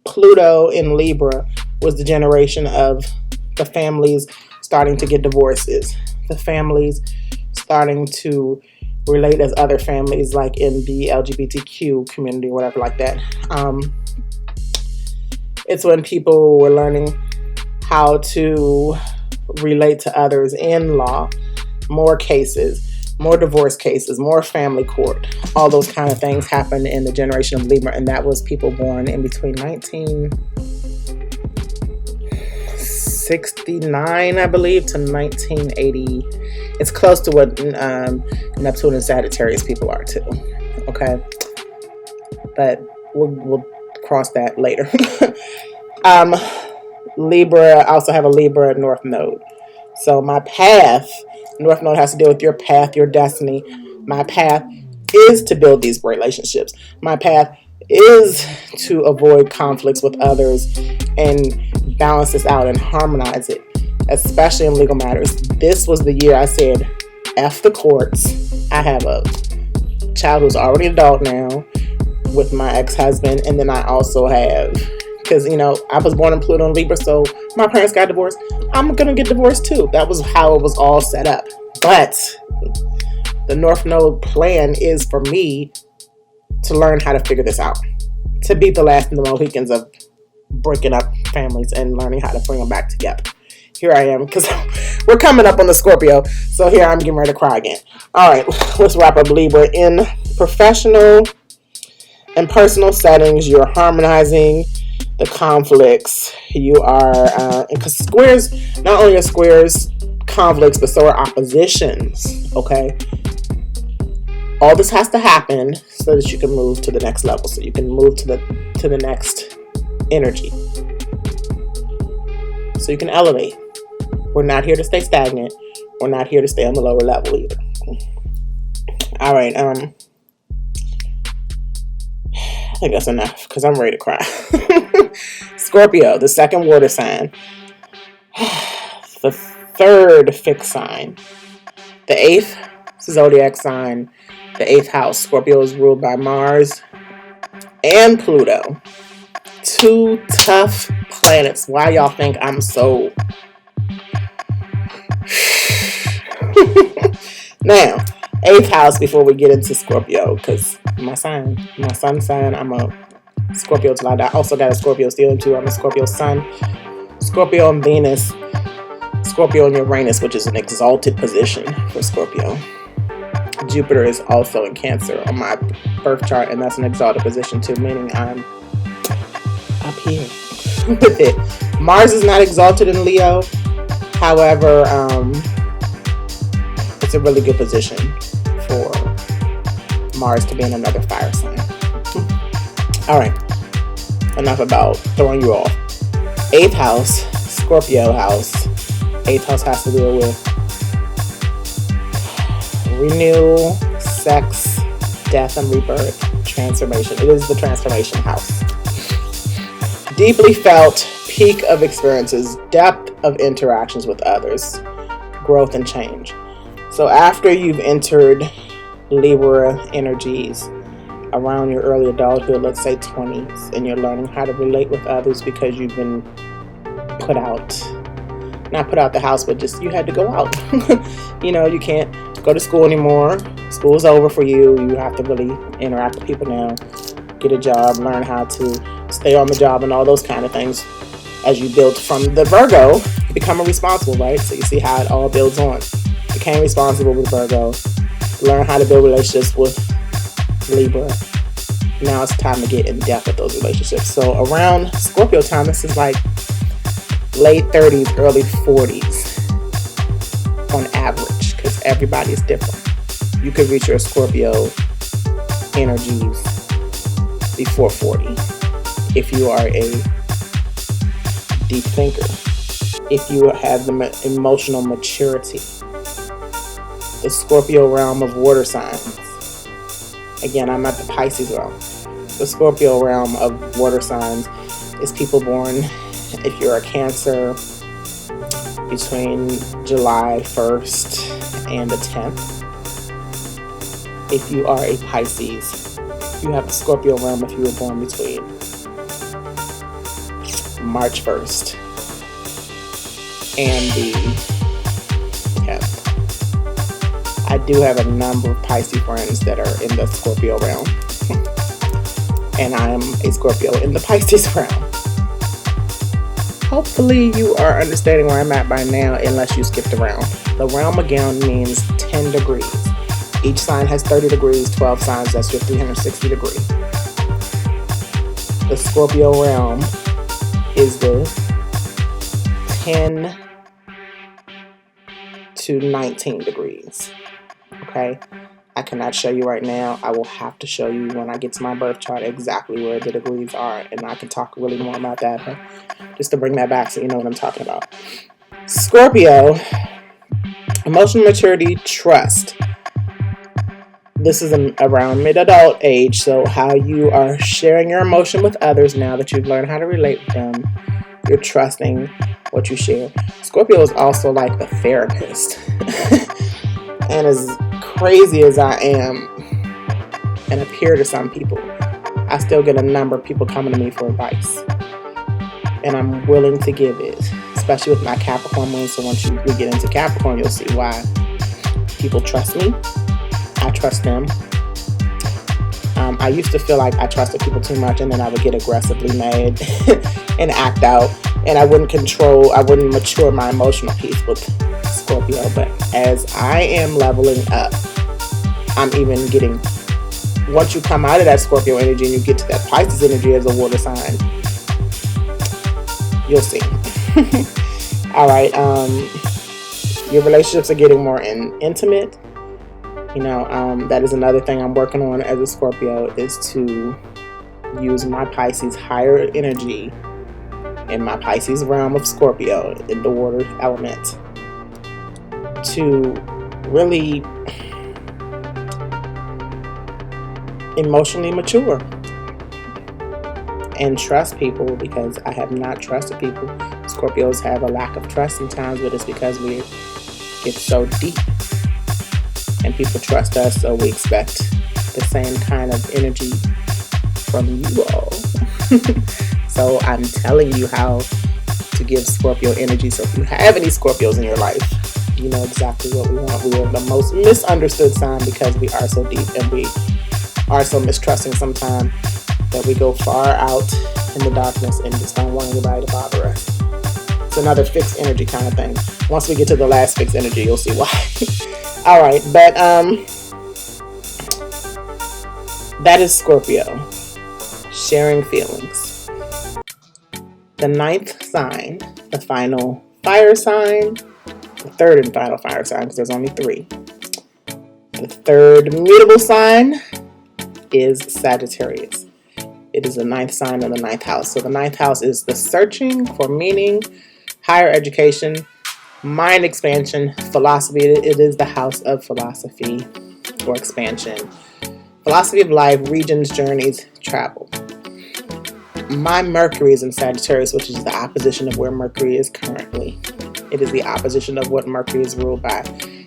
S1: Pluto in Libra was the generation of the families starting to get divorces, the families starting to relate as other families, like in the LGBTQ community or whatever like that. It's when people were learning how to relate to others in law, more cases, more divorce cases, more family court, all those kind of things happened in the generation of Libra, and that was people born in between 1969, I believe, to 1980. It's close to what Neptune and Sagittarius people are too. Okay, but we'll cross that later. Libra, I also have a Libra North Node. So my path, North Node has to deal with your path, your destiny. My path is to build these relationships. My path is to avoid conflicts with others and balance this out and harmonize it, especially in legal matters. This was the year I said, F the courts. I have a child who's already an adult now with my ex-husband, and then I also have, because, you know, I was born in Pluto and Libra, so my parents got divorced. I'm going to get divorced too. That was how it was all set up. But the North Node plan is for me to learn how to figure this out, to be the last of the Mohicans of breaking up families and learning how to bring them back together. Here I am, because we're coming up on the Scorpio, so here I'm getting ready to cry again. All right, let's wrap up Libra. In professional and personal settings, you're harmonizing the conflicts. You are, because squares, not only are squares conflicts, but so are oppositions, okay? All this has to happen so that you can move to the next level, so you can move to the next energy. so you can elevate. We're not here to stay stagnant. We're not here to stay on the lower level either. All right, I think that's enough because I'm ready to cry. Scorpio, the second water sign. The third fixed sign. The eighth zodiac sign. The eighth house. Scorpio is ruled by Mars and Pluto. Two tough planets. Why y'all think I'm so... Now, eighth house before we get into Scorpio, because my sun sign, I'm a Scorpio till I die. Also got a Scorpio stealing too. I'm a Scorpio sun, Scorpio and Venus, Scorpio and Uranus, which is an exalted position for Scorpio. Jupiter is also in Cancer on my birth chart, and that's an exalted position too, meaning I'm up here with it. Mars is not exalted in Leo. However, it's a really good position for Mars to be in another fire sign. All right, enough about throwing you off. Eighth house, Scorpio house. Eighth house has to deal with renewal, sex, death and rebirth, transformation. It is the transformation house. Deeply felt, peak of experiences, depth of interactions with others, growth and change. So after you've entered Libra energies around your early adulthood, let's say 20s, and you're learning how to relate with others because you've been not put out the house, but just you had to go out. You can't go to school anymore. School's over for you. You have to really interact with people now, get a job, learn how to stay on the job and all those kind of things. As you build from the Virgo, becoming responsible, right? So you see how it all builds on. Became responsible with Virgo. Learn how to build relationships with Libra. Now it's time to get in depth with those relationships. So around Scorpio time, this is like late 30s, early 40s on average, because everybody is different. You could reach your Scorpio energies before 40 if you are a deep thinker, if you have the emotional maturity. The Scorpio realm of water signs. Again, I'm at the Pisces realm. The Scorpio realm of water signs is people born, if you're a Cancer, between July 1st and the 10th. If you are a Pisces, you have the Scorpio realm if you were born between March 1st and the 10th. I do have a number of Pisces friends that are in the Scorpio realm. And I am a Scorpio in the Pisces realm. Hopefully you are understanding where I'm at by now, unless you skipped around. The realm again means 10 degrees. Each sign has 30 degrees, 12 signs, that's your 360 degrees. The Scorpio realm is the 10 to 19 degrees. Okay, I cannot show you right now. I will have to show you when I get to my birth chart exactly where the degrees are, and I can talk really more about that, but just to bring that back so you know what I'm talking about. Scorpio, emotional maturity, trust. This is around mid-adult age, so how you are sharing your emotion with others now that you've learned how to relate with them. You're trusting what you share. Scorpio is also like the therapist. And as crazy as I am and appear to some people, I still get a number of people coming to me for advice. And I'm willing to give it, especially with my Capricorn moon. So once we get into Capricorn, you'll see why people trust me. I trust them. I used to feel like I trusted people too much, and then I would get aggressively mad and act out, and I wouldn't mature my emotional piece with Scorpio. But as I am leveling up, I'm even getting, once you come out of that Scorpio energy and you get to that Pisces energy as a water sign, you'll see. All right, your relationships are getting more intimate. That is another thing I'm working on as a Scorpio, is to use my Pisces higher energy in my Pisces realm of Scorpio, in the water element, to really emotionally mature and trust people, because I have not trusted people. Scorpios have a lack of trust sometimes, but it's because we get so deep and people trust us, so we expect the same kind of energy from you all. So I'm telling you how to give Scorpio energy. So if you have any Scorpios in your life, you know exactly what we want. We are the most misunderstood sign because we are so deep and we are so mistrusting sometimes that we go far out in the darkness and just don't want anybody to bother us. It's another fixed energy kind of thing. Once we get to the last fixed energy, you'll see why. All right, but that is Scorpio, sharing feelings. The 9th sign, the final fire sign, the 3rd and final fire sign, because there's only 3. The 3rd mutable sign is Sagittarius. It is the 9th sign in the 9th house. So the 9th house is the searching for meaning, higher education, mind expansion, philosophy. It is the house of philosophy or expansion. Philosophy of life, regions, journeys, travel. My Mercury is in Sagittarius, which is the opposition of where Mercury is currently. It is the opposition of what Mercury is ruled by.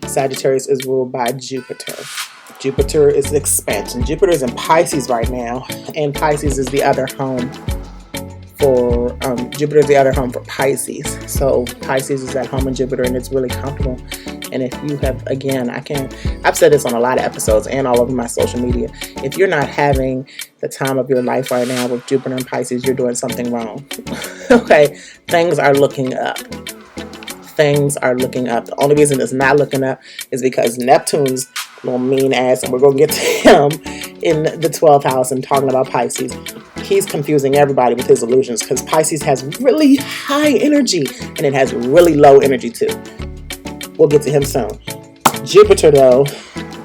S1: Sagittarius is ruled by Jupiter. Jupiter is expansion. Jupiter is in Pisces right now, and Pisces is the other home for Jupiter is the other home for Pisces. So Pisces is at home in Jupiter, and it's really comfortable. And if you have, again, I've said this on a lot of episodes and all over my social media. If you're not having the time of your life right now with Jupiter and Pisces, you're doing something wrong. Okay, things are looking up. Things are looking up. The only reason it's not looking up is because Neptune's little mean ass, and we're going to get to him in the 12th house and talking about Pisces. He's confusing everybody with his illusions, because Pisces has really high energy and it has really low energy too. We'll get to him soon. Jupiter, though,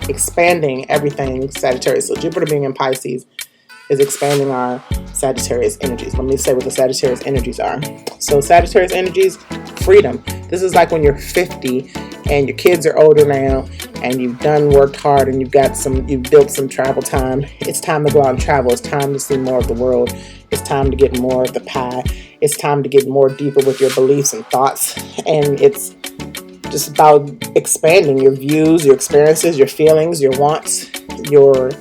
S1: expanding everything Sagittarius. So Jupiter being in Pisces is expanding our Sagittarius energies. Let me say what the Sagittarius energies are. So Sagittarius energies, freedom. This is like when you're 50 and your kids are older now and you've worked hard and you've built some travel time. It's time to go out and travel. It's time to see more of the world. It's time to get more of the pie. It's time to get more deeper with your beliefs and thoughts. And it's just about expanding your views, your experiences, your feelings, your wants, your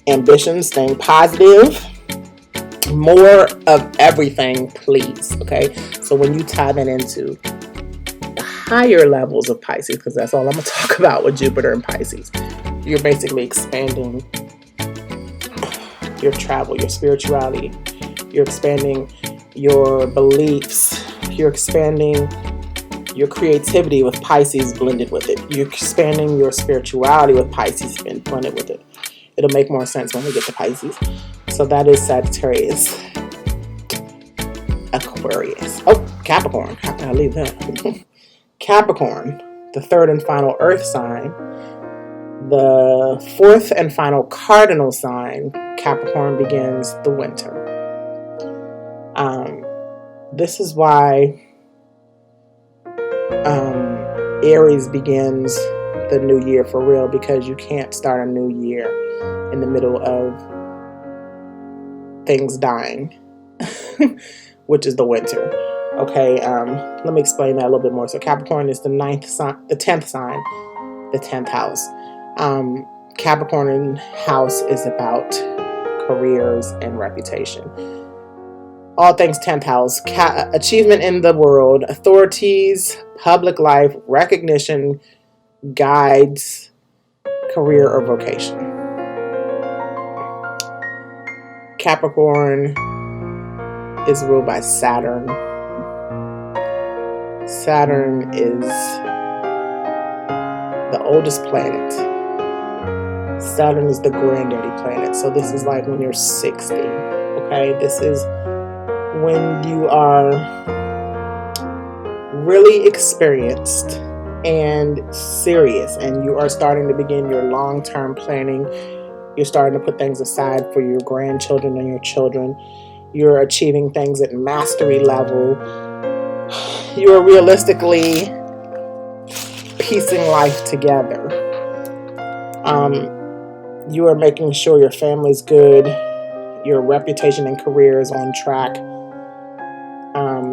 S1: ambitions, staying positive. More of everything, please. Okay? So when you tie that into the higher levels of Pisces, because that's all I'm going to talk about with Jupiter and Pisces, you're basically expanding your travel, your spirituality. You're expanding your beliefs. You're expanding your creativity with Pisces blended with it. You're expanding your spirituality with Pisces blended with it. It'll make more sense when we get to Pisces. So that is Sagittarius. Aquarius. Oh, Capricorn. How can I leave that? Capricorn, the 3rd and final earth sign. The 4th and final cardinal sign. Capricorn begins the winter. This is why Aries begins the new year for real, because you can't start a new year in the middle of things dying, which is the winter. Okay, let me explain that a little bit more. So Capricorn is the 10th sign, the 10th house. Capricorn house is about careers and reputation. All things 10th house, achievement in the world, authorities, public life, recognition, guides, career or vocation. Capricorn is ruled by Saturn. Saturn is the oldest planet. Saturn is the granddaddy planet. So this is like when you're 60. Okay, this is when you are really experienced and serious, and you are starting to begin your long-term planning. You're starting to put things aside for your grandchildren and your children, You're achieving things at mastery level. You are realistically piecing life together. You are making sure your family's good. Your reputation and career is on track.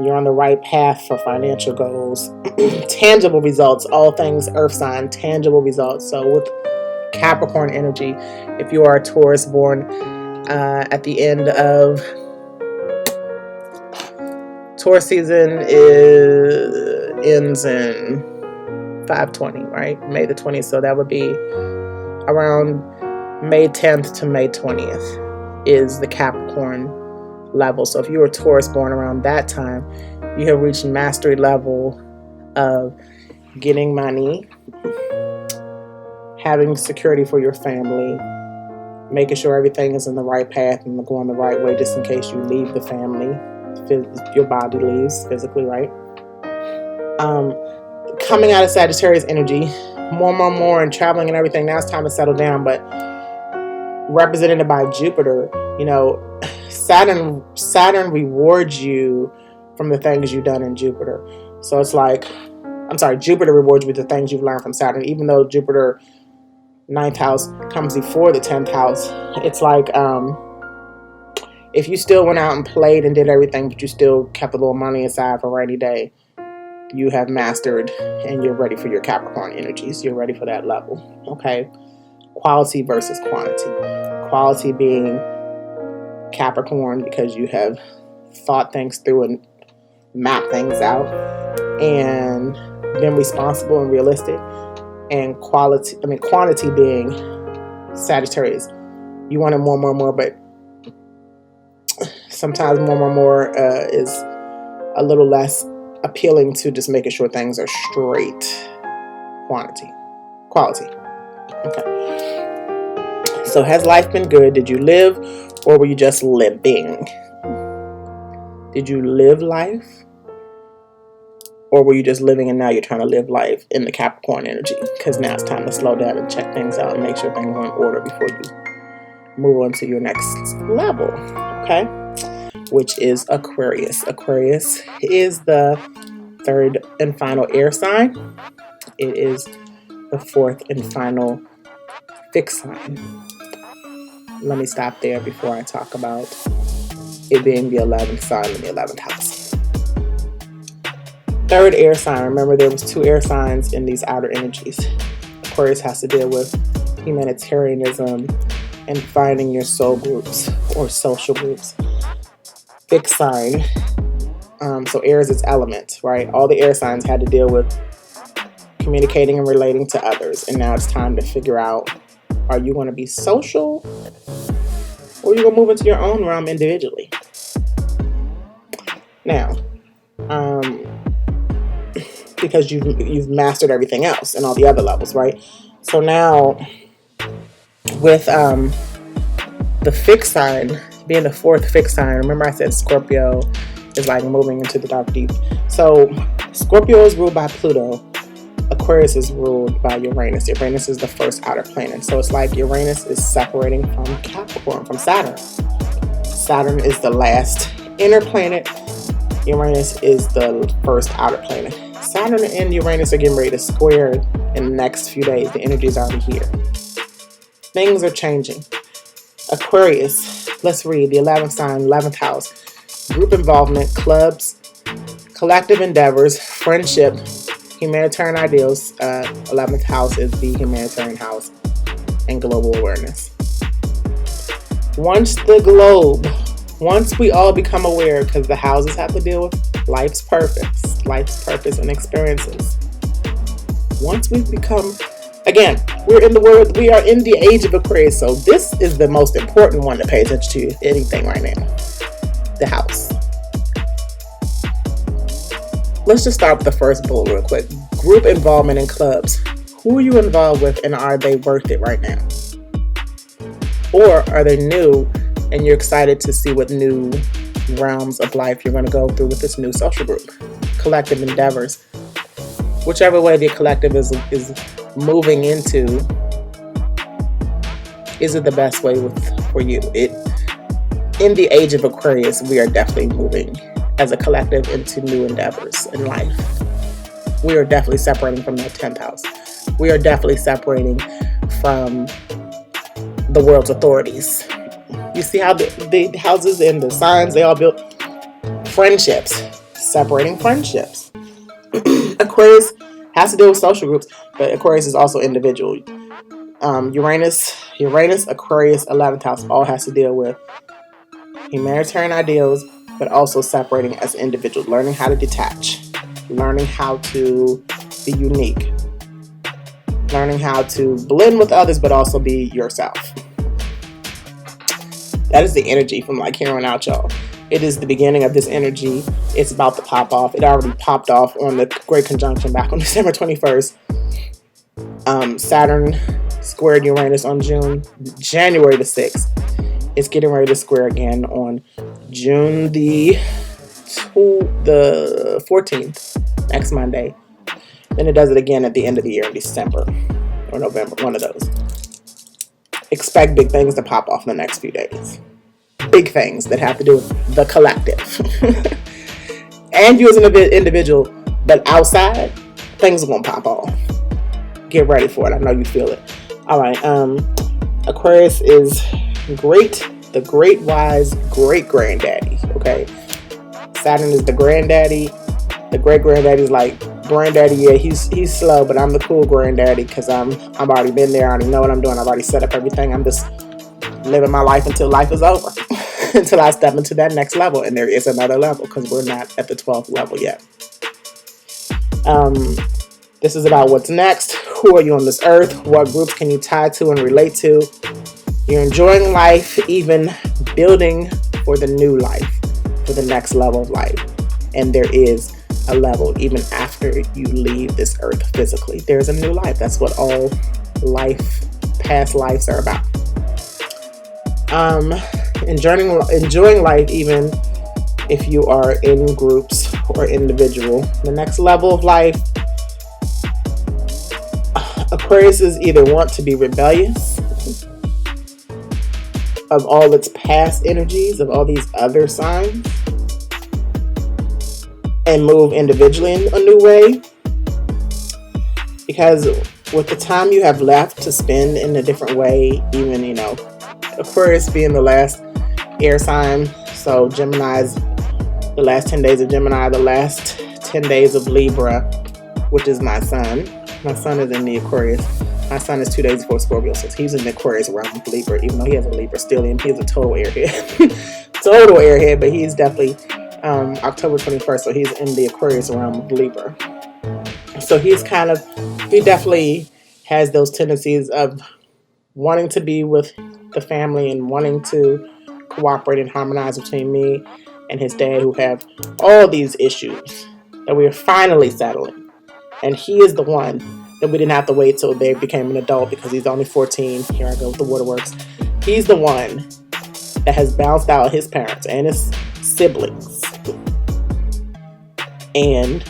S1: You're on the right path for financial goals. Tangible results, all things earth sign, tangible results. So with Capricorn energy, if you are a Taurus born at the end of Taurus season ends in 5/20, right? May the 20th. So that would be around May 10th to May 20th is the Capricorn level. So if you were Taurus born around that time, you have reached mastery level of getting money, having security for your family, making sure everything is in the right path and going the right way just in case you leave the family. Your body leaves physically, right? Coming out of Sagittarius energy, more, and traveling and everything. Now it's time to settle down, but represented by Jupiter, Saturn rewards you from the things you've done in Jupiter. So it's like, Jupiter rewards you with the things you've learned from Saturn, even though Jupiter 9th house comes before the 10th house. It's like, if you still went out and played and did everything, but you still kept a little money aside for a rainy day, you have mastered and you're ready for your Capricorn energies. You're ready for that level. Okay. Quality versus quantity. Quality being Capricorn because you have thought things through and mapped things out and been responsible and realistic. And quantity being Sagittarius. You wanted more, but sometimes more is a little less appealing to just making sure things are straight. Quality. Okay. So has life been good? Did you live or were you just living? Did you live life? Or were you just living and now you're trying to live life in the Capricorn energy? Because now it's time to slow down and check things out and make sure things are in order before you move on to your next level. Okay? Which is Aquarius. Aquarius is the third and final air sign. It is the fourth and final fixed sign. Let me stop there before I talk about it being the 11th sign in the 11th house. Third air sign. Remember, there was 2 air signs in these outer energies. Aquarius has to deal with humanitarianism and finding your soul groups or social groups. Fixed sign. So air is its element, right? All the air signs had to deal with communicating and relating to others. And now it's time to figure out, are you going to be social or are you going to move into your own realm individually? Now, because you've mastered everything else and all the other levels, right? So now with the fixed sign being the fourth fixed sign, remember I said Scorpio is like moving into the dark deep. So Scorpio is ruled by Pluto. Aquarius is ruled by Uranus. Uranus is the first outer planet. So it's like Uranus is separating from Capricorn, from Saturn. Saturn is the last inner planet. Uranus is the first outer planet. Saturn and Uranus are getting ready to square in the next few days. The energy is already here. Things are changing. Aquarius, let's read the 11th sign, 11th house. Group involvement, clubs, collective endeavors, friendship, humanitarian ideals. 11th house is the humanitarian house and global awareness. Once we all become aware, because the houses have to deal with life's purpose and experiences. Once we become, again, we are in the age of Aquarius, so this is the most important one to pay attention to anything right now. The house. Let's just start with the first bullet real quick. Group involvement in clubs. Who are you involved with and are they worth it right now? Or are they new and you're excited to see what new realms of life you're going to go through with this new social group? Collective endeavors. Whichever way the collective is moving into, is it the best way for you? in the age of Aquarius, we are definitely moving as a collective into new endeavors in life. We are definitely separating from that 10th house. We are definitely separating from the world's authorities. You see how the houses and the signs, they all built friendships, separating friendships. Aquarius has to deal with social groups, but Aquarius is also individual. Uranus, Aquarius, 11th house, all has to deal with humanitarian ideals, but also separating as individuals, learning how to detach, learning how to be unique, learning how to blend with others, but also be yourself. That is the energy from like here on out, y'all. It is the beginning of this energy. It's about to pop off. It already popped off on the Great Conjunction back on December 21st. Saturn squared Uranus on January the 6th. It's getting ready to square again on June the 14th, next Monday. Then it does it again at the end of the year in December or November, one of those. Expect big things to pop off in the next few days. Big things that have to do with the collective. And you as an individual, but outside, things are going to pop off. Get ready for it. I know you feel it. All right. Aquarius is the great wise great granddaddy. Okay. Saturn is the granddaddy. The great granddaddy is like, granddaddy, yeah, he's slow, but I'm the cool granddaddy because I've already been there. I already know what I'm doing. I've already set up everything. I'm just living my life until life is over, until I step into that next level. And there is another level because we're not at the 12th level yet. This is about what's next. Who are you on this earth? What groups can you tie to and relate to? You're enjoying life, even building for the new life, for the next level of life. And there is a level even after you leave this earth physically. There's a new life. That's what all past lives are about. Enjoying life even if you are in groups or individual. The next level of life, Aquarius is either want to be rebellious of all its past energies, of all these other signs, and move individually in a new way. Because with the time you have left to spend in a different way, even, Aquarius being the last air sign, so Gemini's the last 10 days of Gemini, the last 10 days of Libra, which is my sun. My sun is in the Aquarius. My sun is 2 days before Scorpio, so he's in the Aquarius realm of Libra, even though he has a Libra stellium. He's a total airhead. But he's definitely October 21st, so he's in the Aquarius realm of Libra. So he definitely has those tendencies of wanting to be with the family and wanting to cooperate and harmonize between me and his dad, who have all these issues that we are finally settling. And he is the one that we didn't have to wait till they became an adult because he's only 14. Here I go with the waterworks. He's the one that has bounced out his parents and his siblings and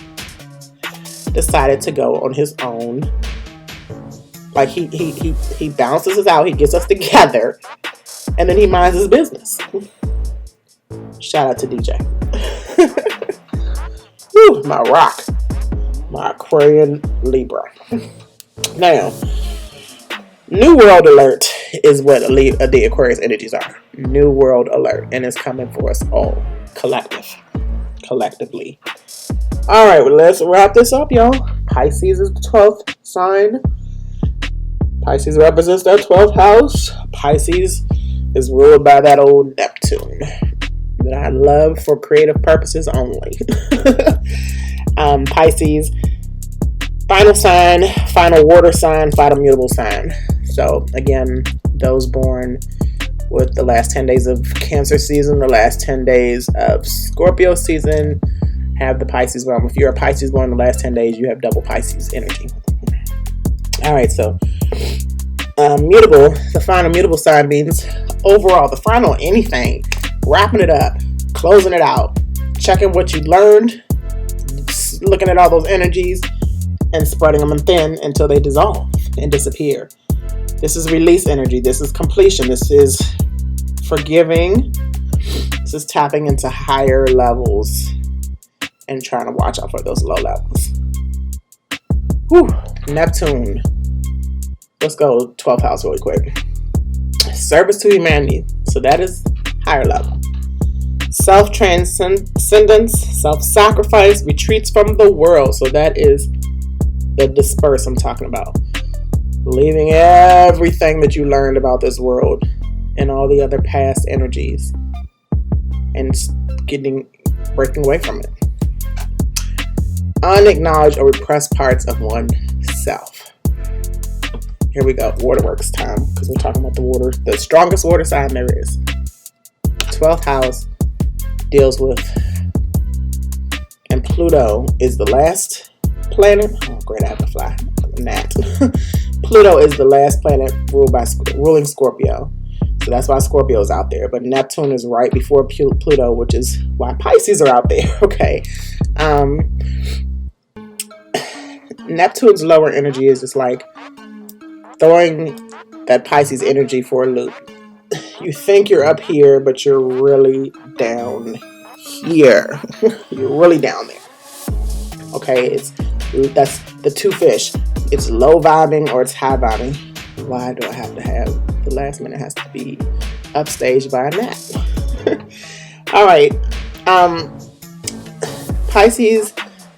S1: decided to go on his own. Like he bounces us out, he gets us together, and then he minds his business. Shout out to DJ. Woo, my rock. My Aquarian Libra. Now, New World Alert is what the Aquarius energies are. New World Alert. And it's coming for us all. Collectively. Alright, well, let's wrap this up, y'all. Pisces is the 12th sign. Pisces represents that 12th house. Pisces is ruled by that old Neptune that I love for creative purposes only. Pisces, final sign, final water sign, final mutable sign. So again, those born with the last 10 days of Cancer season, the last 10 days of Scorpio season, have the Pisces realm. If you're a Pisces born in the last 10 days, you have double Pisces energy. All right, so mutable, the final mutable sign means overall, the final anything, wrapping it up, closing it out, checking what you learned, looking at all those energies and spreading them thin until they dissolve and disappear. This is release energy. This is completion. This is forgiving This is tapping into higher levels and trying to watch out for those low levels. Whew. Neptune. Let's go 12th house really quick. Service to humanity. So that is higher level. Self-transcendence, self-sacrifice, retreats from the world. So that is the disperse I'm talking about. Leaving everything that you learned about this world and all the other past energies and breaking away from it. Unacknowledged or repressed parts of oneself. Here we go, waterworks time, because we're talking about the water, the strongest water sign there is. 12th house deals with, and Pluto is the last planet. Oh, great, I have to fly. Gnat. Pluto is the last planet ruling Scorpio. So that's why Scorpio is out there. But Neptune is right before Pluto, which is why Pisces are out there. Okay. Neptune's lower energy is just like throwing that Pisces energy for a loop. You think you're up here, but you're really down here. You're really down there. Okay, that's the two fish. It's low vibing or it's high vibing. Why do I have to have the last minute has to be upstaged by a nap? All right. Pisces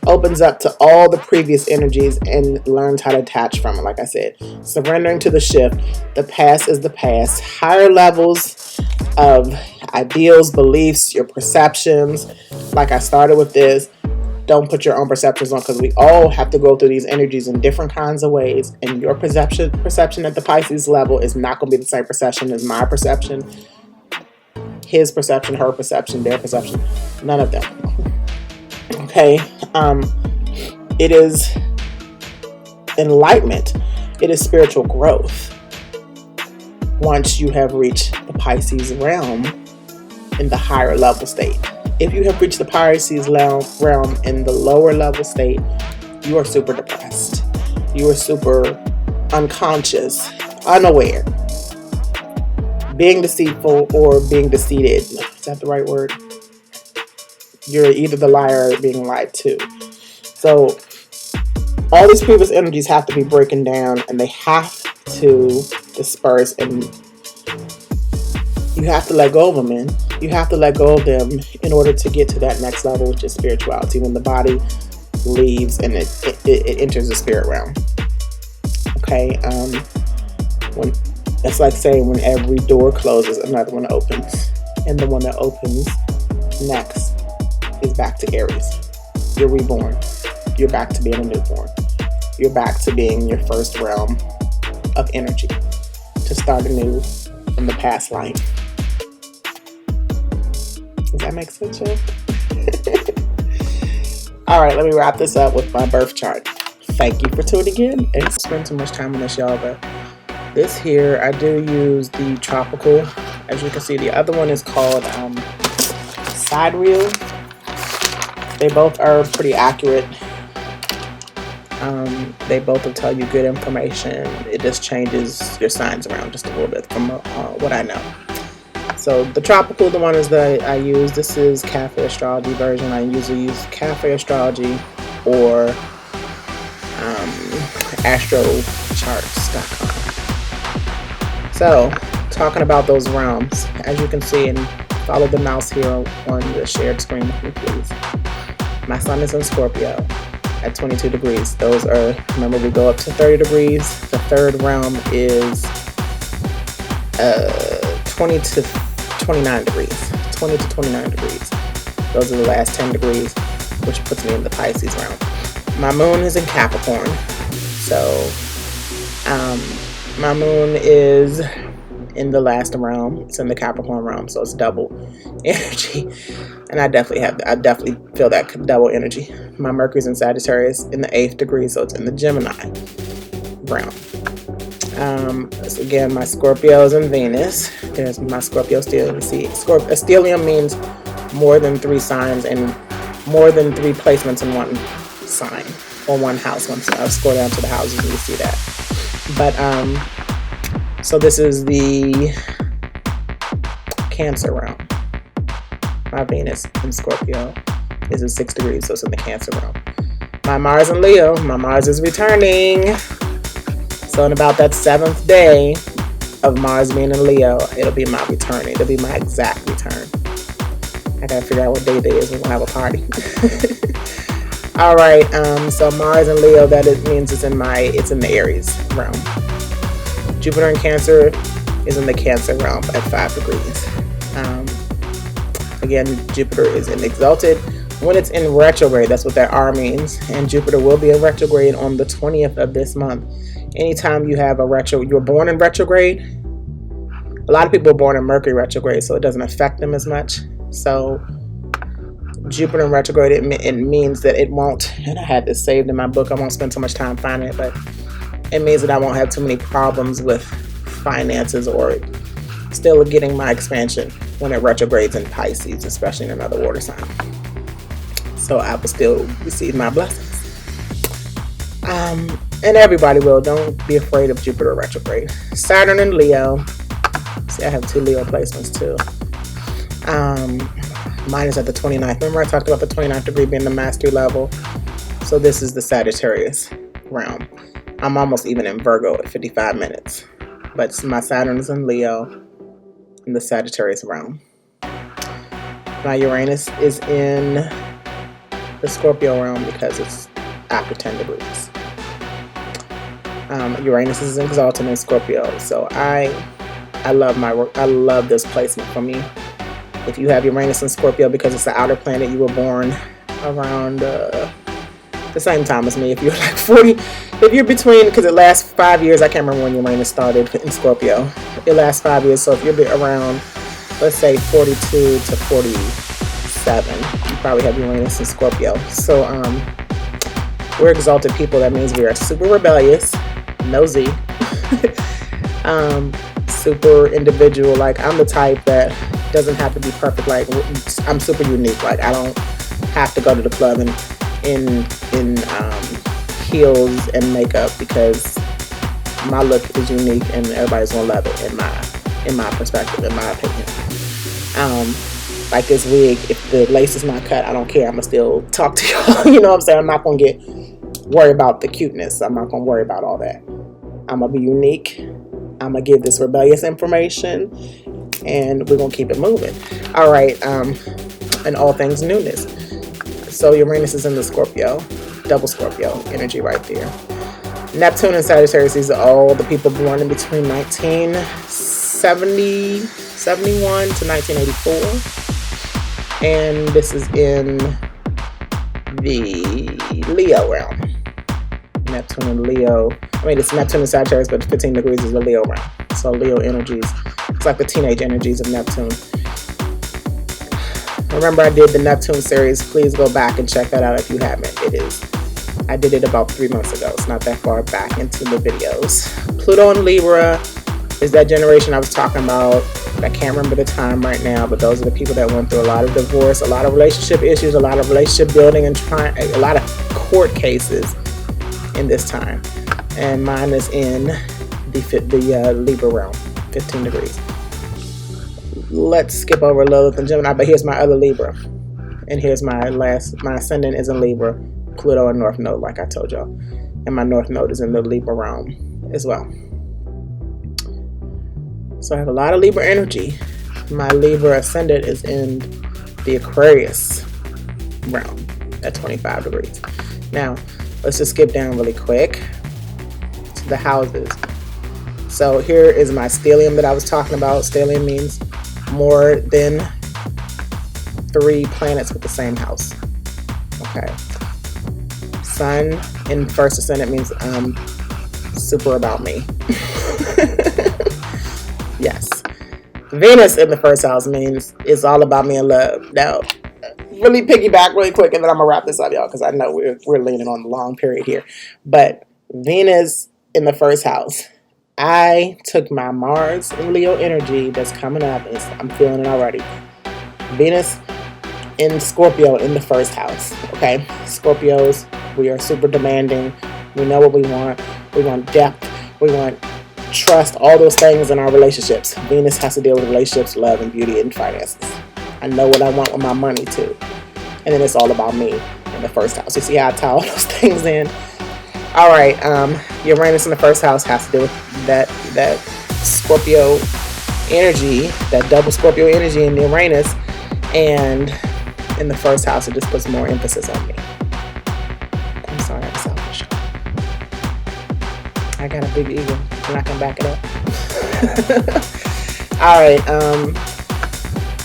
S1: opens up to all the previous energies and learns how to detach from it. Like I said, surrendering to the shift. The past is the past. Higher levels of ideals, beliefs, your perceptions. Like I started with this. Don't put your own perceptions on, because we all have to go through these energies in different kinds of ways. And your perception at the Pisces level is not going to be the same perception as my perception, his perception, her perception, their perception. None of them. Okay. It is enlightenment. It is spiritual growth. Once you have reached the Pisces realm in the higher level state. If you have reached the Pisces realm in the lower level state, you are super depressed. You are super unconscious, unaware, being deceitful or being deceived. Is that the right word? You're either the liar or being lied to. So all these previous energies have to be breaking down, and they have to disperse, and you have to let go of them, man. You have to let go of them in order to get to that next level, which is spirituality. When the body leaves and it enters the spirit realm. Okay, when that's like saying when every door closes, another one opens, and the one that opens next is back to Aries. You're reborn. You're back to being a newborn. You're back to being your first realm of energy to start anew in the past life. Does that make sense, y'all? All right, let me wrap this up with my birth chart. Thank you for tuning in. I don't spend too much time on this, y'all, but this here, I do use the tropical. As you can see, the other one is called Sidereal. They both are pretty accurate. They both will tell you good information. It just changes your signs around just a little bit from what I know. So the tropical, the one is that I use. This is Cafe Astrology version. I usually use Cafe Astrology or astrocharts.com. So talking about those realms, as you can see, and follow the mouse here on the shared screen with me, please. My sun is in Scorpio at 22 degrees. Those are, remember, we go up to 30 degrees. The third realm is 20 to 29 degrees. 20 to 29 degrees. Those are the last 10 degrees, which puts me in the Pisces realm. My moon is in Capricorn. So, my moon is in the last realm. It's in the Capricorn realm, so it's double energy. And I definitely feel that double energy. My Mercury's in Sagittarius in the 8th degree, so it's in the Gemini realm. So again, my Scorpio is in Venus. There's my Scorpio stellium. See, stellium means more than 3 signs and more than 3 placements in one sign or one house. Once I scroll down to the houses, and you see that. But so this is the Cancer realm. My Venus in Scorpio is in 6 degrees, so it's in the Cancer realm. My Mars in Leo, my Mars is returning. So in about that 7th day of Mars being in Leo, it'll be my return. It'll be my exact return. I gotta figure out what day it is. We're gonna have a party. All right. So Mars in Leo, that it means it's in the Aries realm. Jupiter in Cancer is in the Cancer realm at 5 degrees. Again, Jupiter is in exalted. When it's in retrograde, that's what that R means. And Jupiter will be in retrograde on the 20th of this month. Anytime you have you're born in retrograde. A lot of people are born in Mercury retrograde, so it doesn't affect them as much. So Jupiter in retrograde, it means that it won't, and I had this saved in my book, I won't spend so much time finding it, but it means that I won't have too many problems with finances or still getting my expansion when it retrogrades in Pisces, especially in another water sign. So I will still receive my blessings. And everybody will. Don't be afraid of Jupiter retrograde. Saturn in Leo. See, I have 2 Leo placements too. Mine is at the 29th. Remember I talked about the 29th degree being the mastery level? So this is the Sagittarius realm. I'm almost even in Virgo at 55 minutes. But my Saturn is in Leo in the Sagittarius realm. My Uranus is in the Scorpio realm because it's after 10 degrees. Uranus is exalted in Scorpio. So I love my work. I love this placement for me. If you have Uranus in Scorpio, because it's the outer planet, you were born around the same time as me. If you're like 40, if you're between, because it lasts 5 years. I can't remember when Uranus started in Scorpio. It lasts 5 years. So if you're around, let's say 42 to 47, you probably have Uranus in Scorpio. So we're exalted people. That means we are super rebellious, nosy, super individual. Like I'm the type that doesn't have to be perfect. Like I'm super unique. Like I don't have to go to the club in heels and makeup because my look is unique and everybody's gonna love it in my perspective, in my opinion. Like this wig, if the lace is not cut, I don't care. I'm gonna still talk to y'all. You know what I'm saying? I'm not gonna worry about the cuteness. I'm not gonna worry about all that. I'm gonna be unique. I'm gonna give this rebellious information, and we're gonna keep it moving. All right. And all things newness. So Uranus is in the Scorpio, double Scorpio energy right there. Neptune and Sagittarius, these are all the people born in between 1971 to 1984. And this is in the Leo realm. Neptune and Leo. I mean, it's Neptune and Sagittarius, but 15 degrees is the Leo realm. So Leo energies, it's like the teenage energies of Neptune. Remember I did the Neptune series. Please go back and check that out if you haven't. I did it about 3 months ago. It's not that far back into the videos. Pluto and Libra is that generation I was talking about. I can't remember the time right now, but those are the people that went through a lot of divorce, a lot of relationship issues, a lot of relationship building, and a lot of court cases in this time. And mine is in the Libra realm, 15 degrees. Let's skip over Lilith and Gemini, but here's my other Libra. And here's my ascendant is in Libra, Pluto and North Node, like I told y'all. And my North Node is in the Libra realm as well. So I have a lot of Libra energy. My Libra ascendant is in the Aquarius realm at 25 degrees. Now, let's just skip down really quick to the houses. So here is my stellium that I was talking about. Stellium means more than 3 planets with the same house. Okay. Sun in first ascendant means super about me. Yes. Venus in the first house means it's all about me and love. Now, really piggyback really quick, and then I'm gonna wrap this up, y'all, because I know we're leaning on the long period here. But Venus in the first house, I took my Mars and Leo energy that's coming up, and I'm feeling it already. Venus in Scorpio in the first house. Okay, Scorpios, we are super demanding. We know what we want. We want depth. We want trust, all those things in our relationships. Venus has to deal with relationships, love, and beauty, and finances.
S2: I know what I want with my money too. And then it's all about me in the first house. You see how I tie all those things in? All right, Uranus in the first house has to do with that Scorpio energy, that double Scorpio energy in Uranus. And in the first house, it just puts more emphasis on me. I'm sorry, I'm selfish. I got a big ego, and I can back it up. All right,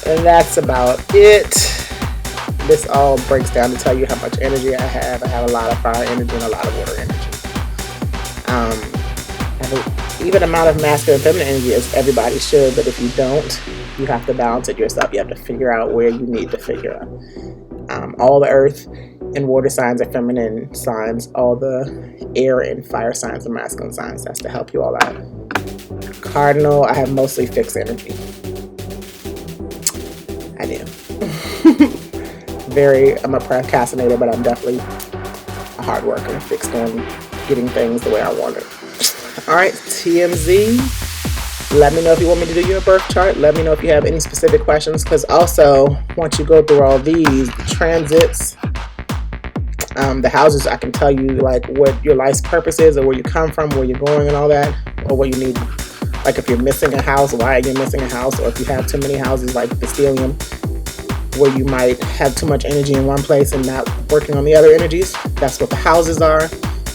S2: and that's about it. This all breaks down to tell you how much energy I have. I have a lot of fire energy and a lot of water energy. I have an even amount of masculine and feminine energy as everybody should, but if you don't, you have to balance it yourself. You have to figure out where you need to figure out. All the earth and water signs are feminine signs. All the air and fire signs are masculine signs. That's to help you all out. Cardinal, I have mostly fixed energy. I do. I'm a procrastinator, but I'm definitely a hard worker, fixed on getting things the way I want it. All right, TMZ. Let me know if you want me to do your birth chart. Let me know if you have any specific questions, because also, once you go through all these transits, the houses, I can tell you like what your life's purpose is, or where you come from, where you're going and all that, or what you need. Like if you're missing a house, why you're missing a house, or if you have too many houses like the stellium, where you might have too much energy in one place and not working on the other energies. That's what the houses are.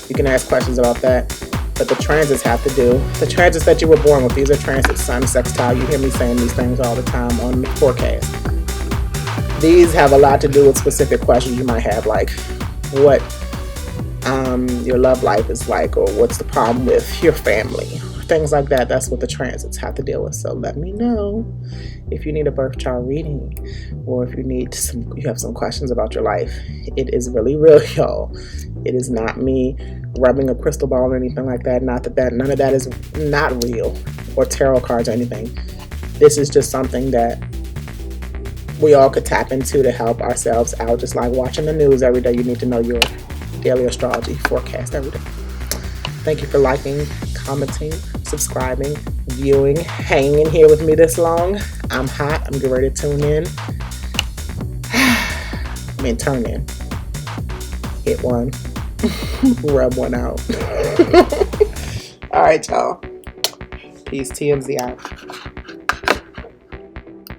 S2: You can ask questions about that. But the transits have to do. The transits that you were born with, these are transits, sun, sextile. You hear me saying these things all the time on the forecast. These have a lot to do with specific questions you might have, like what your love life is like, or what's the problem with your family, things like that. That's what the transits have to deal with. So let me know if you need a birth chart reading, or if you have some questions about your life. It is really real, y'all. It is not me rubbing a crystal ball or anything like that. None of that is not real, or tarot cards or anything. This is just something that we all could tap into to help ourselves out. Just like watching the news every day, you need to know your daily astrology forecast every day. Thank you for liking, commenting, subscribing, viewing, hanging here with me this long. I'm hot. I'm getting ready to tune in. Turn in. Hit one. Rub one out. All right, y'all. Peace. TMZ out.